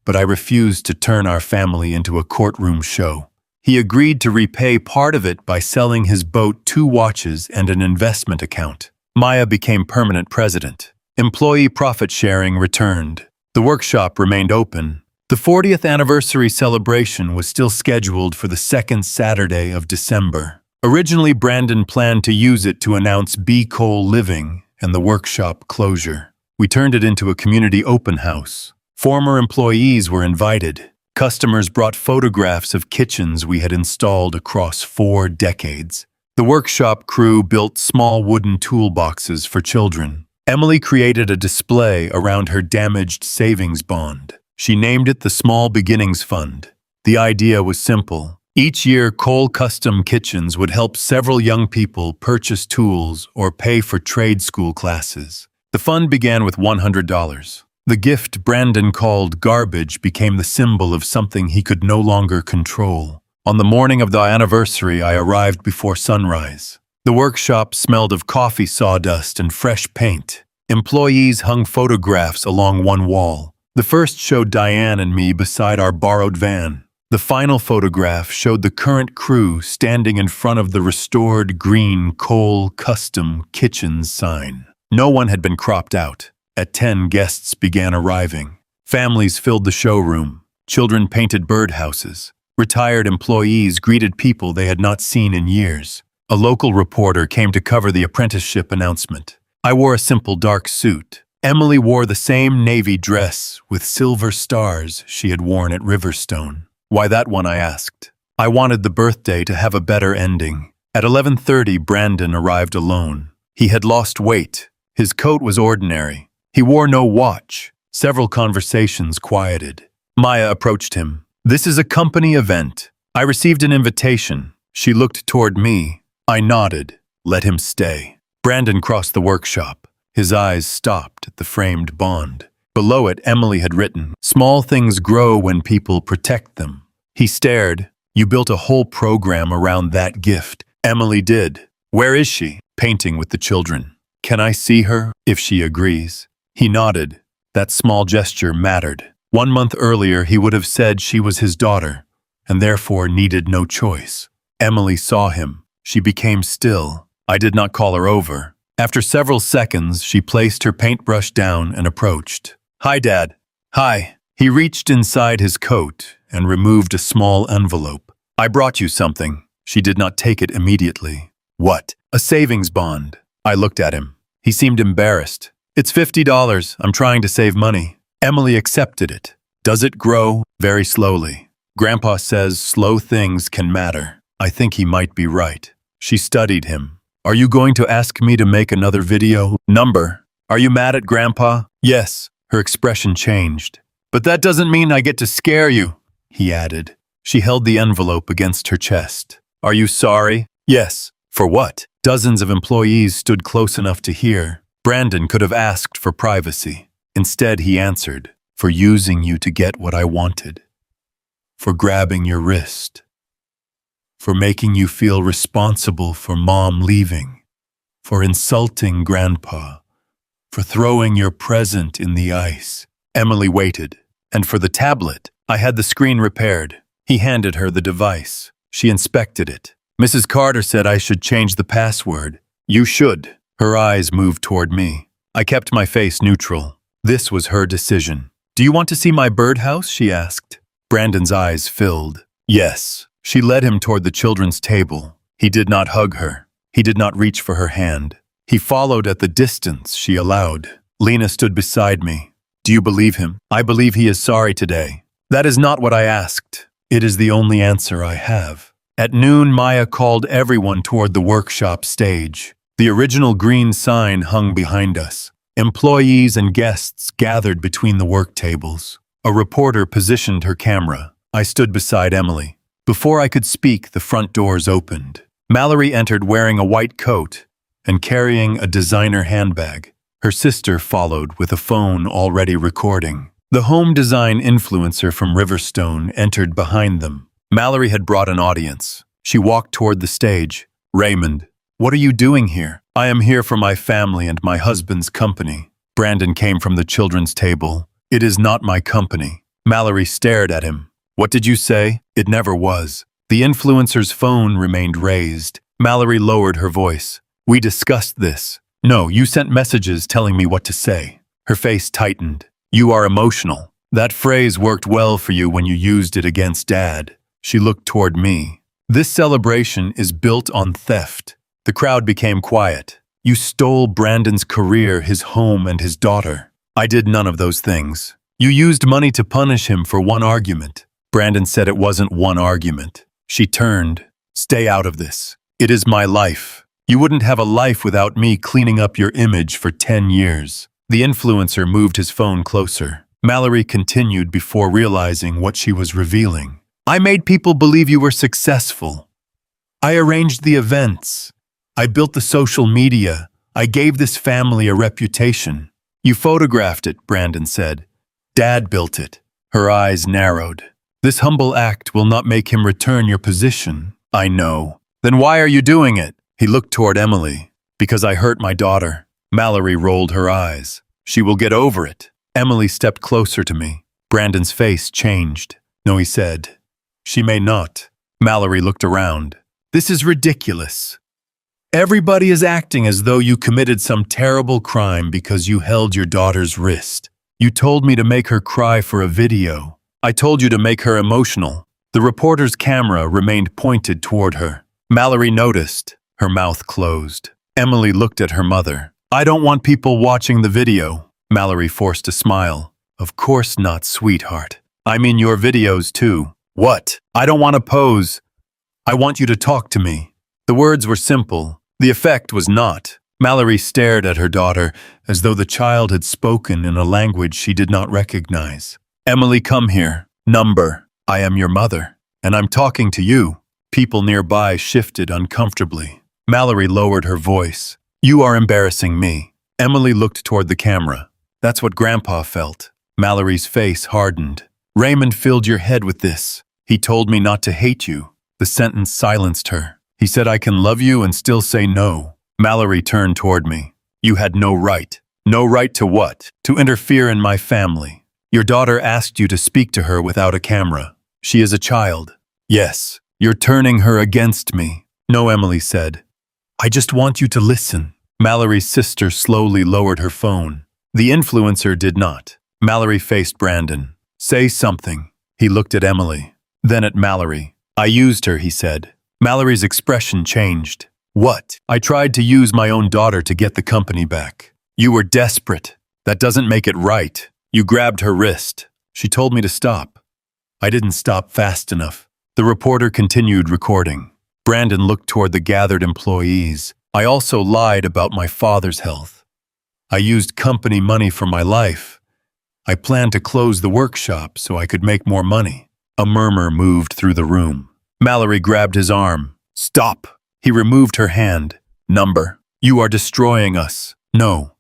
but I refused to turn our family into a courtroom show. He agreed to repay part of it by selling his boat, 2 watches, and an investment account. Maya became permanent president. Employee profit sharing returned. The workshop remained open. The 40th anniversary celebration was still scheduled for the second Saturday of December. Originally, Brandon planned to use it to announce B. Cole Living and the workshop closure. We turned it into a community open house. Former employees were invited. Customers brought photographs of kitchens we had installed across 4 decades. The workshop crew built small wooden toolboxes for children. Emily created a display around her damaged savings bond. She named it the Small Beginnings Fund. The idea was simple. Each year, Cole Custom Kitchens would help several young people purchase tools or pay for trade school classes. The fund began with $100. The gift Brandon called garbage became the symbol of something he could no longer control. On the morning of the anniversary, I arrived before sunrise. The workshop smelled of coffee sawdust and fresh paint. Employees hung photographs along one wall. The first showed Diane and me beside our borrowed van. The final photograph showed the current crew standing in front of the restored green Cole Custom Kitchens sign. No one had been cropped out. At 10, guests began arriving. Families filled the showroom. Children painted birdhouses. Retired employees greeted people they had not seen in years. A local reporter came to cover the apprenticeship announcement. I wore a simple dark suit. Emily wore the same navy dress with silver stars she had worn at Riverstone. Why that one, I asked. I wanted the birthday to have a better ending. At 11:30, Brandon arrived alone. He had lost weight. His coat was ordinary. He wore no watch. Several conversations quieted. Maya approached him. This is a company event. I received an invitation. She looked toward me. I nodded. Let him stay. Brandon crossed the workshop. His eyes stopped at the framed bond. Below it, Emily had written, "Small things grow when people protect them." He stared. You built a whole program around that gift. Emily did. Where is she? Painting with the children. Can I see her, if she agrees? He nodded. That small gesture mattered. 1 month earlier, he would have said she was his daughter, and therefore needed no choice. Emily saw him. She became still. I did not call her over. After several seconds, she placed her paintbrush down and approached. Hi, Dad. Hi. He reached inside his coat and removed a small envelope. I brought you something. She did not take it immediately. What? A savings bond. I looked at him. He seemed embarrassed. It's $50. I'm trying to save money. Emily accepted it. Does it grow? Very slowly. Grandpa says slow things can matter. I think he might be right. She studied him. Are you going to ask me to make another video? Number. Are you mad at Grandpa? Yes. Her expression changed. But that doesn't mean I get to scare you, he added. She held the envelope against her chest. Are you sorry? Yes. For what? Dozens of employees stood close enough to hear. Brandon could have asked for privacy. Instead, he answered, for using you to get what I wanted. For grabbing your wrist. For making you feel responsible for Mom leaving. For insulting Grandpa. For throwing your present in the ice. Emily waited. And for the tablet, I had the screen repaired. He handed her the device. She inspected it. Mrs. Carter said I should change the password. You should. Her eyes moved toward me. I kept my face neutral. This was her decision. Do you want to see my birdhouse? She asked. Brandon's eyes filled. Yes. She led him toward the children's table. He did not hug her. He did not reach for her hand. He followed at the distance she allowed. Lena stood beside me. Do you believe him? I believe he is sorry today. That is not what I asked. It is the only answer I have. At noon, Maya called everyone toward the workshop stage. The original green sign hung behind us. Employees and guests gathered between the work tables. A reporter positioned her camera. I stood beside Emily. Before I could speak, the front doors opened. Mallory entered wearing a white coat and carrying a designer handbag. Her sister followed with a phone already recording. The home design influencer from Riverstone entered behind them. Mallory had brought an audience. She walked toward the stage. Raymond, what are you doing here? I am here for my family and my husband's company. Brandon came from the children's table. It is not my company. Mallory stared at him. What did you say? It never was. The influencer's phone remained raised. Mallory lowered her voice. We discussed this. No, you sent messages telling me what to say. Her face tightened. You are emotional. That phrase worked well for you when you used it against Dad. She looked toward me. This celebration is built on theft. The crowd became quiet. You stole Brandon's career, his home, and his daughter. I did none of those things. You used money to punish him for one argument. Brandon said it wasn't one argument. She turned. Stay out of this. It is my life. You wouldn't have a life without me cleaning up your image for 10 years. The influencer moved his phone closer. Mallory continued before realizing what she was revealing. I made people believe you were successful. I arranged the events. I built the social media. I gave this family a reputation. You photographed it, Brandon said. Dad built it. Her eyes narrowed. This humble act will not make him return your position. I know. Then why are you doing it? He looked toward Emily. Because I hurt my daughter. Mallory rolled her eyes. She will get over it. Emily stepped closer to me. Brandon's face changed. No, he said. She may not. Mallory looked around. This is ridiculous. Everybody is acting as though you committed some terrible crime because you held your daughter's wrist. You told me to make her cry for a video. I told you to make her emotional. The reporter's camera remained pointed toward her. Mallory noticed. Her mouth closed. Emily looked at her mother. I don't want people watching the video. Mallory forced a smile. Of course not, sweetheart. I mean your videos too. What? I don't want to pose. I want you to talk to me. The words were simple. The effect was not. Mallory stared at her daughter as though the child had spoken in a language she did not recognize. Emily, come here. Number. I am your mother. And I'm talking to you. People nearby shifted uncomfortably. Mallory lowered her voice. You are embarrassing me. Emily looked toward the camera. That's what Grandpa felt. Mallory's face hardened. Raymond filled your head with this. He told me not to hate you. The sentence silenced her. He said I can love you and still say no. Mallory turned toward me. You had no right. No right to what? To interfere in my family. Your daughter asked you to speak to her without a camera. She is a child. Yes, you're turning her against me. No, Emily said. I just want you to listen. Mallory's sister slowly lowered her phone. The influencer did not. Mallory faced Brandon. Say something. He looked at Emily. Then at Mallory. I used her, he said. Mallory's expression changed. What? I tried to use my own daughter to get the company back. You were desperate. That doesn't make it right. You grabbed her wrist. She told me to stop. I didn't stop fast enough. The reporter continued recording. Brandon looked toward the gathered employees. I also lied about my father's health. I used company money for my life. I planned to close the workshop so I could make more money. A murmur moved through the room. Mallory grabbed his arm. Stop! He removed her hand. Number. You are destroying us. No.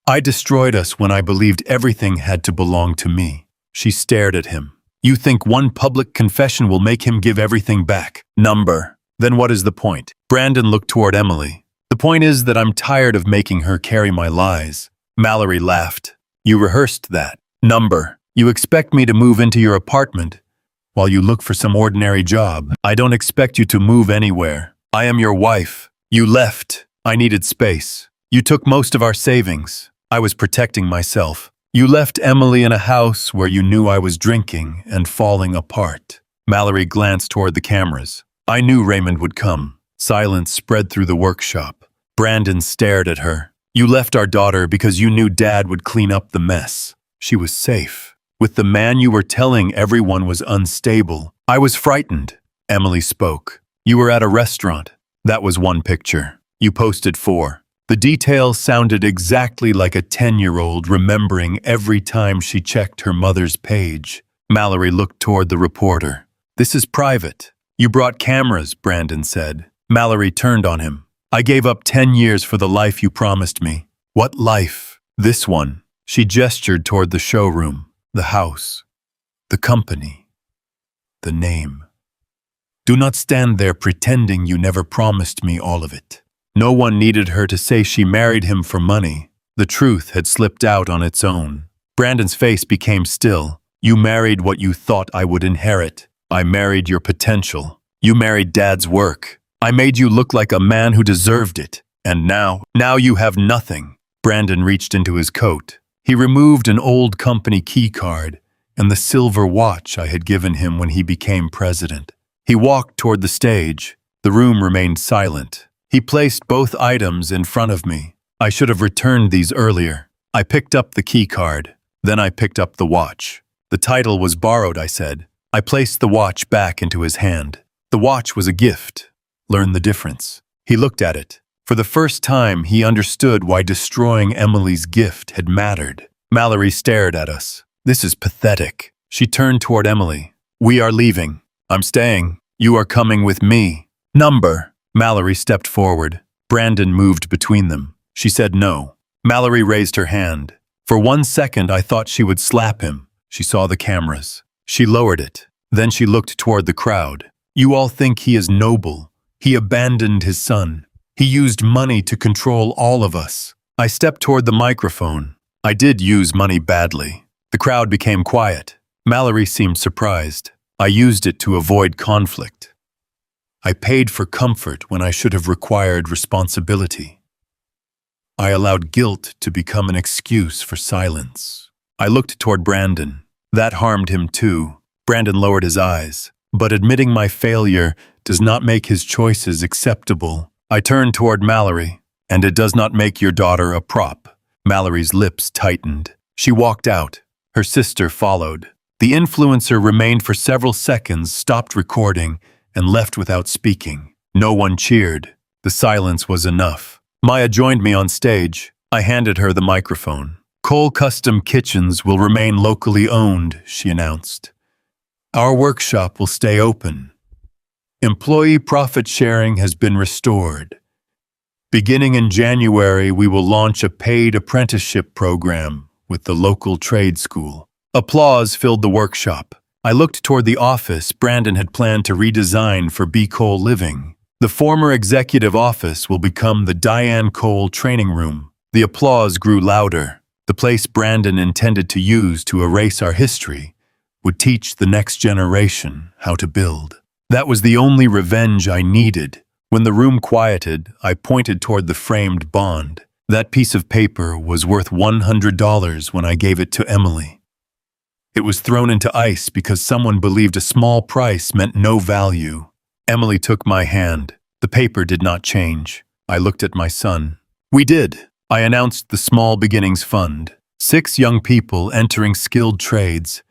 I destroyed us when I believed everything had to belong to me. She stared at him. You think one public confession will make him give everything back? Number. Then what is the point? Brandon looked toward Emily. The point is that I'm tired of making her carry my lies. Mallory laughed. You rehearsed that. Number. You expect me to move into your apartment while you look for some ordinary job. I don't expect you to move anywhere. I am your wife. You left. I needed space. You took most of our savings. I was protecting myself. You left Emily in a house where you knew I was drinking and falling apart. Mallory glanced toward the cameras. I knew Raymond would come. Silence spread through the workshop. Brandon stared at her. You left our daughter because you knew Dad would clean up the mess. She was safe. With the man you were telling everyone was unstable. I was frightened. Emily spoke. You were at a restaurant. That was one picture. You posted 4. The details sounded exactly like a 10-year-old remembering every time she checked her mother's page. Mallory looked toward the reporter. This is private. You brought cameras, Brandon said. Mallory turned on him. I gave up 10 years for the life you promised me. What life? This one. She gestured toward the showroom, the house, the company, the name. Do not stand there pretending you never promised me all of it. No one needed her to say she married him for money. The truth had slipped out on its own. Brandon's face became still. You married what you thought I would inherit. I married your potential. You married Dad's work. I made you look like a man who deserved it. And now you have nothing. Brandon reached into his coat. He removed an old company key card and the silver watch I had given him when he became president. He walked toward the stage. The room remained silent. He placed both items in front of me. I should have returned these earlier. I picked up the key card. Then I picked up the watch. The title was borrowed, I said. I placed the watch back into his hand. The watch was a gift. Learn the difference. He looked at it. For the first time, he understood why destroying Emily's gift had mattered. Mallory stared at us. This is pathetic. She turned toward Emily. We are leaving. I'm staying. You are coming with me. Number. Mallory stepped forward. Brandon moved between them. She said no. Mallory raised her hand. For 1 second, I thought she would slap him. She saw the cameras. She lowered it. Then she looked toward the crowd. You all think he is noble. He abandoned his son. He used money to control all of us. I stepped toward the microphone. I did use money badly. The crowd became quiet. Mallory seemed surprised. I used it to avoid conflict. I paid for comfort when I should have required responsibility. I allowed guilt to become an excuse for silence. I looked toward Brandon. That harmed him too. Brandon lowered his eyes. But admitting my failure does not make his choices acceptable. I turned toward Mallory. And it does not make your daughter a prop. Mallory's lips tightened. She walked out. Her sister followed. The influencer remained for several seconds, stopped recording, and left without speaking. No one cheered. The silence was enough. Maya joined me on stage. I handed her the microphone. Cole Custom Kitchens will remain locally owned, she announced. Our workshop will stay open. Employee profit sharing has been restored. Beginning in January, we will launch a paid apprenticeship program with the local trade school. Applause filled the workshop. I looked toward the office Brandon had planned to redesign for B. Cole Living. The former executive office will become the Diane Cole training room. The applause grew louder. The place Brandon intended to use to erase our history would teach the next generation how to build. That was the only revenge I needed. When the room quieted, I pointed toward the framed bond. That piece of paper was worth $100 when I gave it to Emily. It was thrown into ice because someone believed a small price meant no value. Emily took my hand. The paper did not change. I looked at my son. We did. I announced the Small Beginnings Fund. 6 young people entering skilled trades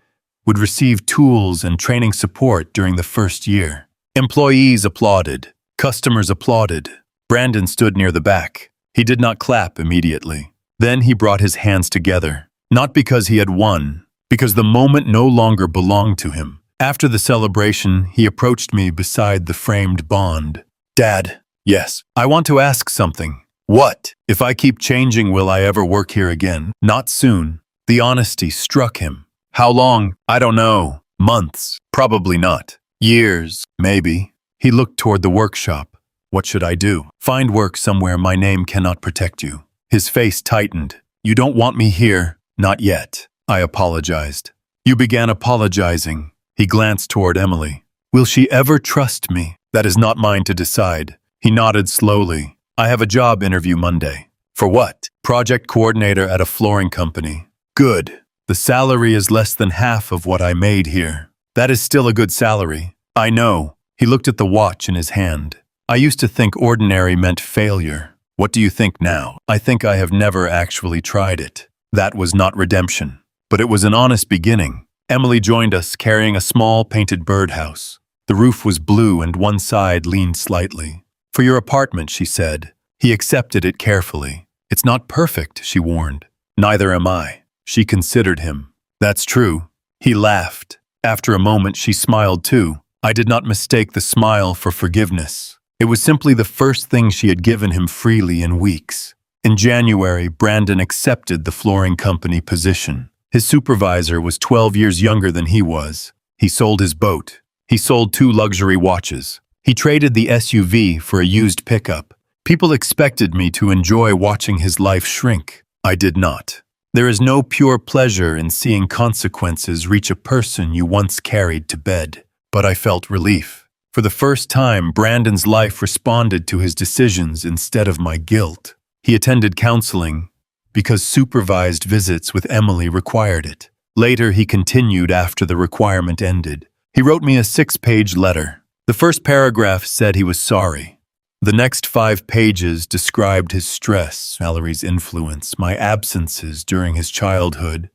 would receive tools and training support during the first year. Employees applauded. Customers applauded. Brandon stood near the back. He did not clap immediately. Then he brought his hands together. Not because he had won, because the moment no longer belonged to him. After the celebration, he approached me beside the framed bond. Dad, yes, I want to ask something. What? If I keep changing, will I ever work here again? Not soon. The honesty struck him. How long? I don't know. Months. Probably not. Years. Maybe. He looked toward the workshop. What should I do? Find work somewhere my name cannot protect you. His face tightened. You don't want me here? Not yet. I apologized. You began apologizing. He glanced toward Emily. Will she ever trust me? That is not mine to decide. He nodded slowly. I have a job interview Monday. For what? Project coordinator at a flooring company. Good. The salary is less than half of what I made here. That is still a good salary. I know. He looked at the watch in his hand. I used to think ordinary meant failure. What do you think now? I think I have never actually tried it. That was not redemption, but it was an honest beginning. Emily joined us carrying a small painted birdhouse. The roof was blue and one side leaned slightly. For your apartment, she said. He accepted it carefully. It's not perfect, she warned. Neither am I. She considered him. That's true. He laughed. After a moment, she smiled too. I did not mistake the smile for forgiveness. It was simply the first thing she had given him freely in weeks. In January, Brandon accepted the flooring company position. His supervisor was 12 years younger than he was. He sold his boat. He sold 2 luxury watches. He traded the SUV for a used pickup. People expected me to enjoy watching his life shrink. I did not. There is no pure pleasure in seeing consequences reach a person you once carried to bed. But I felt relief. For the first time, Brandon's life responded to his decisions instead of my guilt. He attended counseling because supervised visits with Emily required it. Later, he continued after the requirement ended. He wrote me a 6-page letter. The first paragraph said he was sorry. The next 5 pages described his stress, Mallory's influence, my absences during his childhood,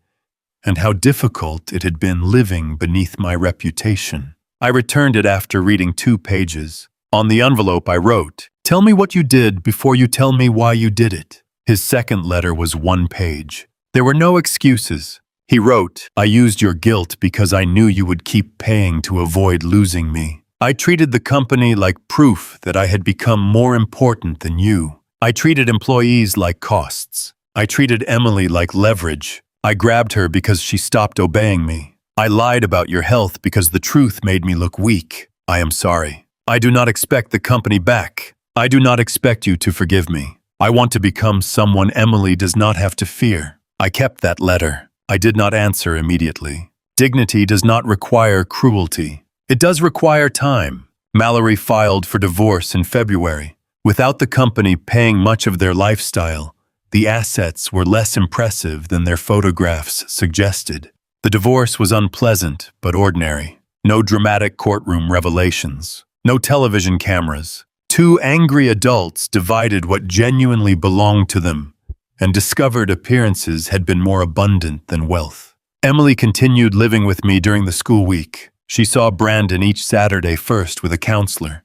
and how difficult it had been living beneath my reputation. I returned it after reading 2 pages. On the envelope I wrote, "Tell me what you did before you tell me why you did it." His second letter was 1 page. There were no excuses. He wrote, "I used your guilt because I knew you would keep paying to avoid losing me. I treated the company like proof that I had become more important than you. I treated employees like costs. I treated Emily like leverage. I grabbed her because she stopped obeying me. I lied about your health because the truth made me look weak. I am sorry. I do not expect the company back. I do not expect you to forgive me. I want to become someone Emily does not have to fear." I kept that letter. I did not answer immediately. Dignity does not require cruelty. It does require time. Mallory filed for divorce in February. Without the company paying much of their lifestyle, the assets were less impressive than their photographs suggested. The divorce was unpleasant but ordinary. No dramatic courtroom revelations. No television cameras. 2 angry adults divided what genuinely belonged to them, and discovered appearances had been more abundant than wealth. Emily continued living with me during the school week. She saw Brandon each Saturday, first with a counselor,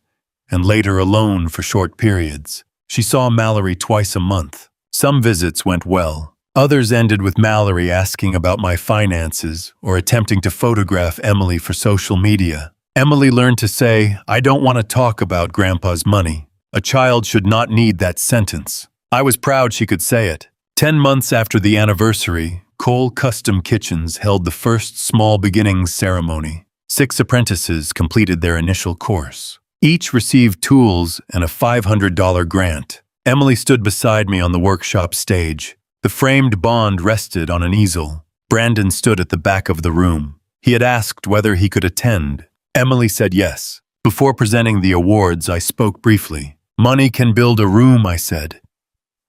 and later alone for short periods. She saw Mallory twice a month. Some visits went well. Others ended with Mallory asking about my finances or attempting to photograph Emily for social media. Emily learned to say, "I don't want to talk about Grandpa's money." A child should not need that sentence. I was proud she could say it. 10 months after the anniversary, Cole Custom Kitchens held the first small beginnings ceremony. 6 apprentices completed their initial course. Each received tools and a $500 grant. Emily stood beside me on the workshop stage. The framed bond rested on an easel. Brandon stood at the back of the room. He had asked whether he could attend. Emily said yes. Before presenting the awards, I spoke briefly. "Money can build a room," I said.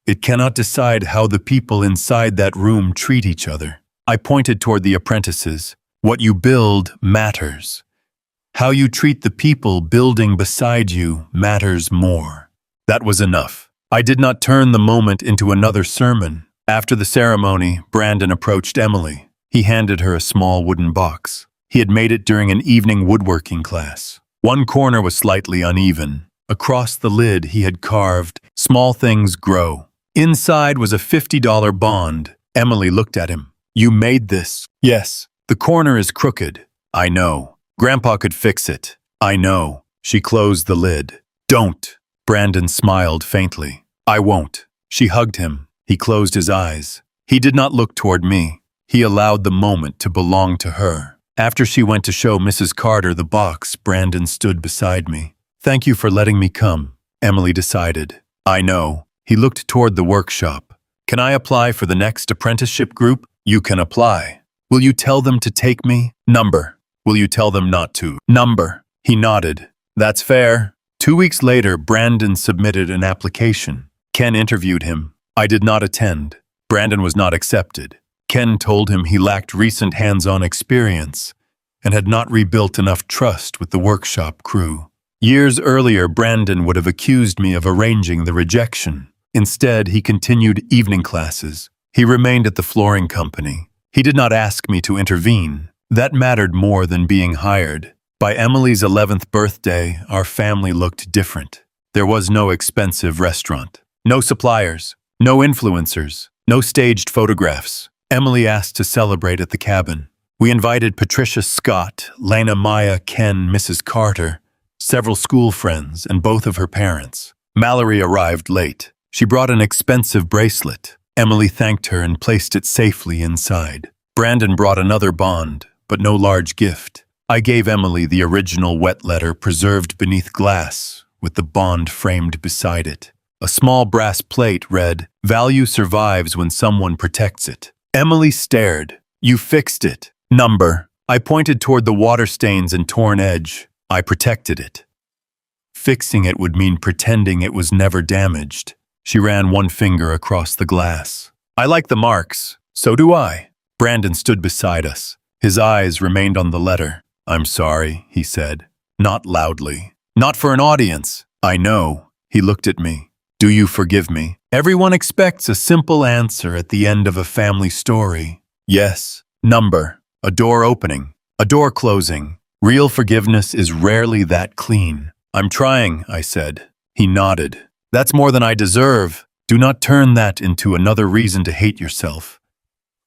"It cannot decide how the people inside that room treat each other." I pointed toward the apprentices. "What you build matters. How you treat the people building beside you matters more." That was enough. I did not turn the moment into another sermon. After the ceremony, Brandon approached Emily. He handed her a small wooden box. He had made it during an evening woodworking class. One corner was slightly uneven. Across the lid he had carved, "Small things grow." Inside was a $50 bond. Emily looked at him. "You made this?" "Yes." "The corner is crooked." "I know." "Grandpa could fix it." "I know." She closed the lid. "Don't." Brandon smiled faintly. "I won't." She hugged him. He closed his eyes. He did not look toward me. He allowed the moment to belong to her. After she went to show Mrs. Carter the box, Brandon stood beside me. "Thank you for letting me come," Emily decided. "I know." He looked toward the workshop. "Can I apply for the next apprenticeship group?" "You can apply." "Will you tell them to take me?" "Number." "Will you tell them not to?" "Number." He nodded. "That's fair." 2 weeks later, Brandon submitted an application. Ken interviewed him. I did not attend. Brandon was not accepted. Ken told him he lacked recent hands-on experience and had not rebuilt enough trust with the workshop crew. Years earlier, Brandon would have accused me of arranging the rejection. Instead, he continued evening classes. He remained at the flooring company. He did not ask me to intervene. That mattered more than being hired. By Emily's 11th birthday, our family looked different. There was no expensive restaurant, no suppliers, no influencers, no staged photographs. Emily asked to celebrate at the cabin. We invited Patricia Scott, Lena, Maya, Ken, Mrs. Carter, several school friends, and both of her parents. Mallory arrived late. She brought an expensive bracelet. Emily thanked her and placed it safely inside. Brandon brought another bond, but no large gift. I gave Emily the original wet letter preserved beneath glass, with the bond framed beside it. A small brass plate read, "Value survives when someone protects it." Emily stared. "You fixed it." "Number." I pointed toward the water stains and torn edge. "I protected it." Fixing it would mean pretending it was never damaged. She ran one finger across the glass. "I like the marks. So do I." Brandon stood beside us. His eyes remained on the letter. "I'm sorry," he said. Not loudly. "Not for an audience." "I know." He looked at me. "Do you forgive me?" Everyone expects a simple answer at the end of a family story. Yes. Number. A door opening. A door closing. Real forgiveness is rarely that clean. "I'm trying," I said. He nodded. "That's more than I deserve. Do not turn that into another reason to hate yourself.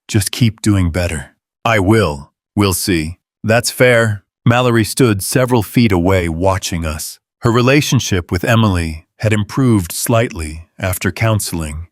Just keep doing better." "I will. We'll see." "That's fair." Mallory stood several feet away watching us. Her relationship with Emily had improved slightly after counseling,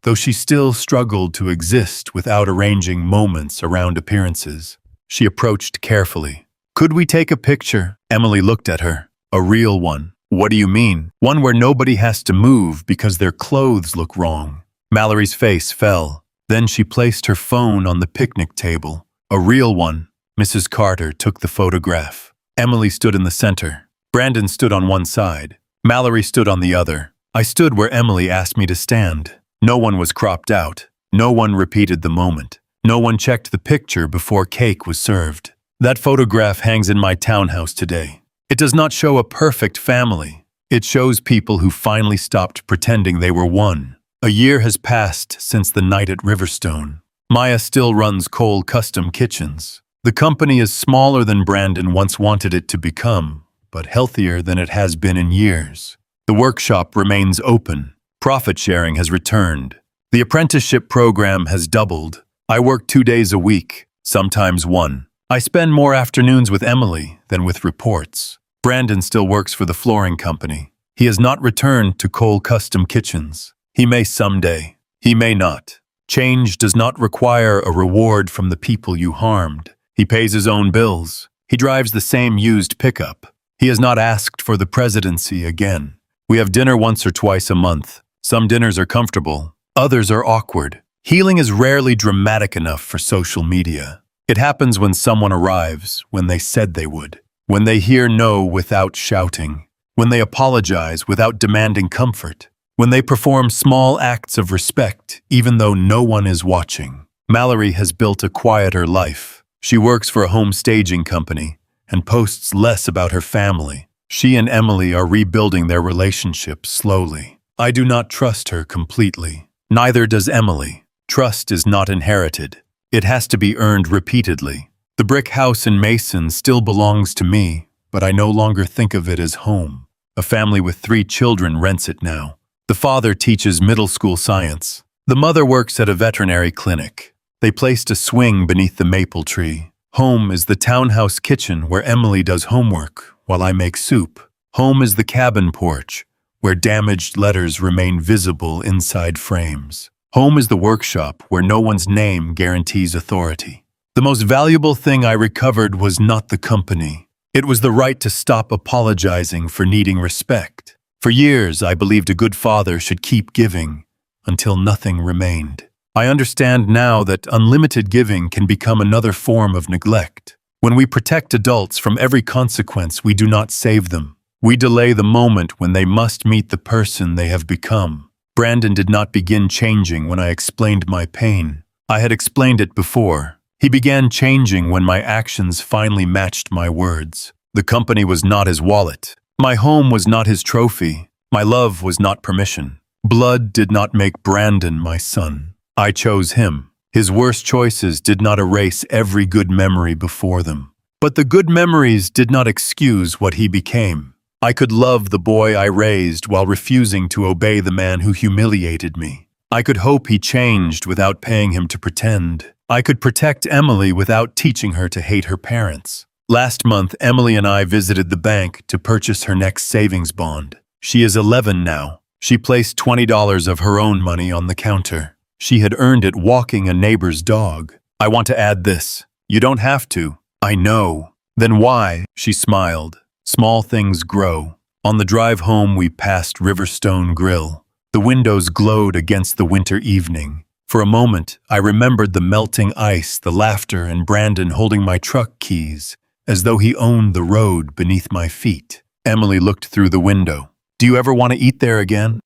though she still struggled to exist without arranging moments around appearances. She approached carefully. "Could we take a picture?" Emily looked at her. "A real one." "What do you mean?" "One where nobody has to move because their clothes look wrong." Mallory's face fell. Then she placed her phone on the picnic table. "A real one." Mrs. Carter took the photograph. Emily stood in the center. Brandon stood on one side. Mallory stood on the other. I stood where Emily asked me to stand. No one was cropped out. No one repeated the moment. No one checked the picture before cake was served. That photograph hangs in my townhouse today. It does not show a perfect family. It shows people who finally stopped pretending they were one. A year has passed since the night at Riverstone. Maya still runs Cole Custom Kitchens. The company is smaller than Brandon once wanted it to become, but healthier than it has been in years. The workshop remains open. Profit sharing has returned. The apprenticeship program has doubled. I work 2 days a week, sometimes 1. I spend more afternoons with Emily than with reports. Brandon still works for the flooring company. He has not returned to Cole Custom Kitchens. He may someday. He may not. Change does not require a reward from the people you harmed. He pays his own bills. He drives the same used pickup. He has not asked for the presidency again. We have dinner once or twice a month. Some dinners are comfortable. Others are awkward. Healing is rarely dramatic enough for social media. It happens when someone arrives, when they said they would. When they hear no without shouting. When they apologize without demanding comfort. When they perform small acts of respect, even though no one is watching. Mallory has built a quieter life. She works for a home staging company and posts less about her family. She and Emily are rebuilding their relationship slowly. I do not trust her completely. Neither does Emily. Trust is not inherited. It has to be earned repeatedly. The brick house in Mason still belongs to me, but I no longer think of it as home. A family with 3 children rents it now. The father teaches middle school science. The mother works at a veterinary clinic. They placed a swing beneath the maple tree. Home is the townhouse kitchen where Emily does homework while I make soup. Home is the cabin porch where damaged letters remain visible inside frames. Home is the workshop where no one's name guarantees authority. The most valuable thing I recovered was not the company. It was the right to stop apologizing for needing respect. For years, I believed a good father should keep giving until nothing remained. I understand now that unlimited giving can become another form of neglect. When we protect adults from every consequence, we do not save them. We delay the moment when they must meet the person they have become. Brandon did not begin changing when I explained my pain. I had explained it before. He began changing when my actions finally matched my words. The company was not his wallet. My home was not his trophy. My love was not permission. Blood did not make Brandon my son. I chose him. His worst choices did not erase every good memory before them. But the good memories did not excuse what he became. I could love the boy I raised while refusing to obey the man who humiliated me. I could hope he changed without paying him to pretend. I could protect Emily without teaching her to hate her parents. Last month, Emily and I visited the bank to purchase her next savings bond. She is 11 now. She placed $20 of her own money on the counter. She had earned it walking a neighbor's dog. I want to add this. You don't have to. I know. Then why? She smiled. Small things grow. On the drive home, we passed Riverstone Grill. The windows glowed against the winter evening. For a moment, I remembered the melting ice, the laughter, and Brandon holding my truck keys, as though he owned the road beneath my feet. Emily looked through the window. Do you ever want to eat there again?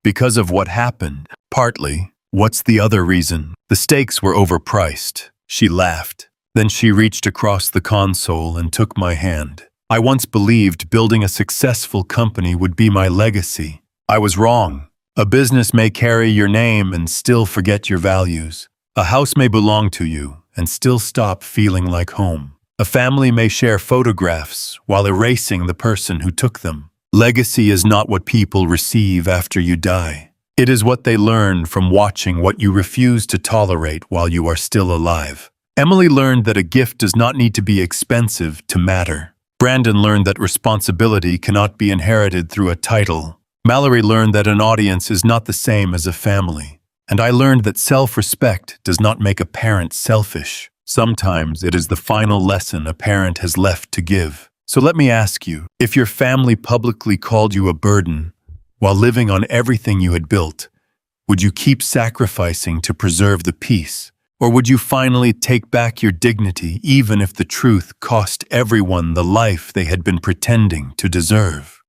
Because of what happened. Partly. What's the other reason? The steaks were overpriced. She laughed. Then she reached across the console and took my hand. I once believed building a successful company would be my legacy. I was wrong. A business may carry your name and still forget your values. A house may belong to you and still stop feeling like home. A family may share photographs while erasing the person who took them. Legacy is not what people receive after you die. It is what they learn from watching what you refuse to tolerate while you are still alive. Emily learned that a gift does not need to be expensive to matter. Brandon learned that responsibility cannot be inherited through a title. Mallory learned that an audience is not the same as a family. And I learned that self-respect does not make a parent selfish. Sometimes it is the final lesson a parent has left to give. So let me ask you, if your family publicly called you a burden, while living on everything you had built, would you keep sacrificing to preserve the peace? Or would you finally take back your dignity even if the truth cost everyone the life they had been pretending to deserve?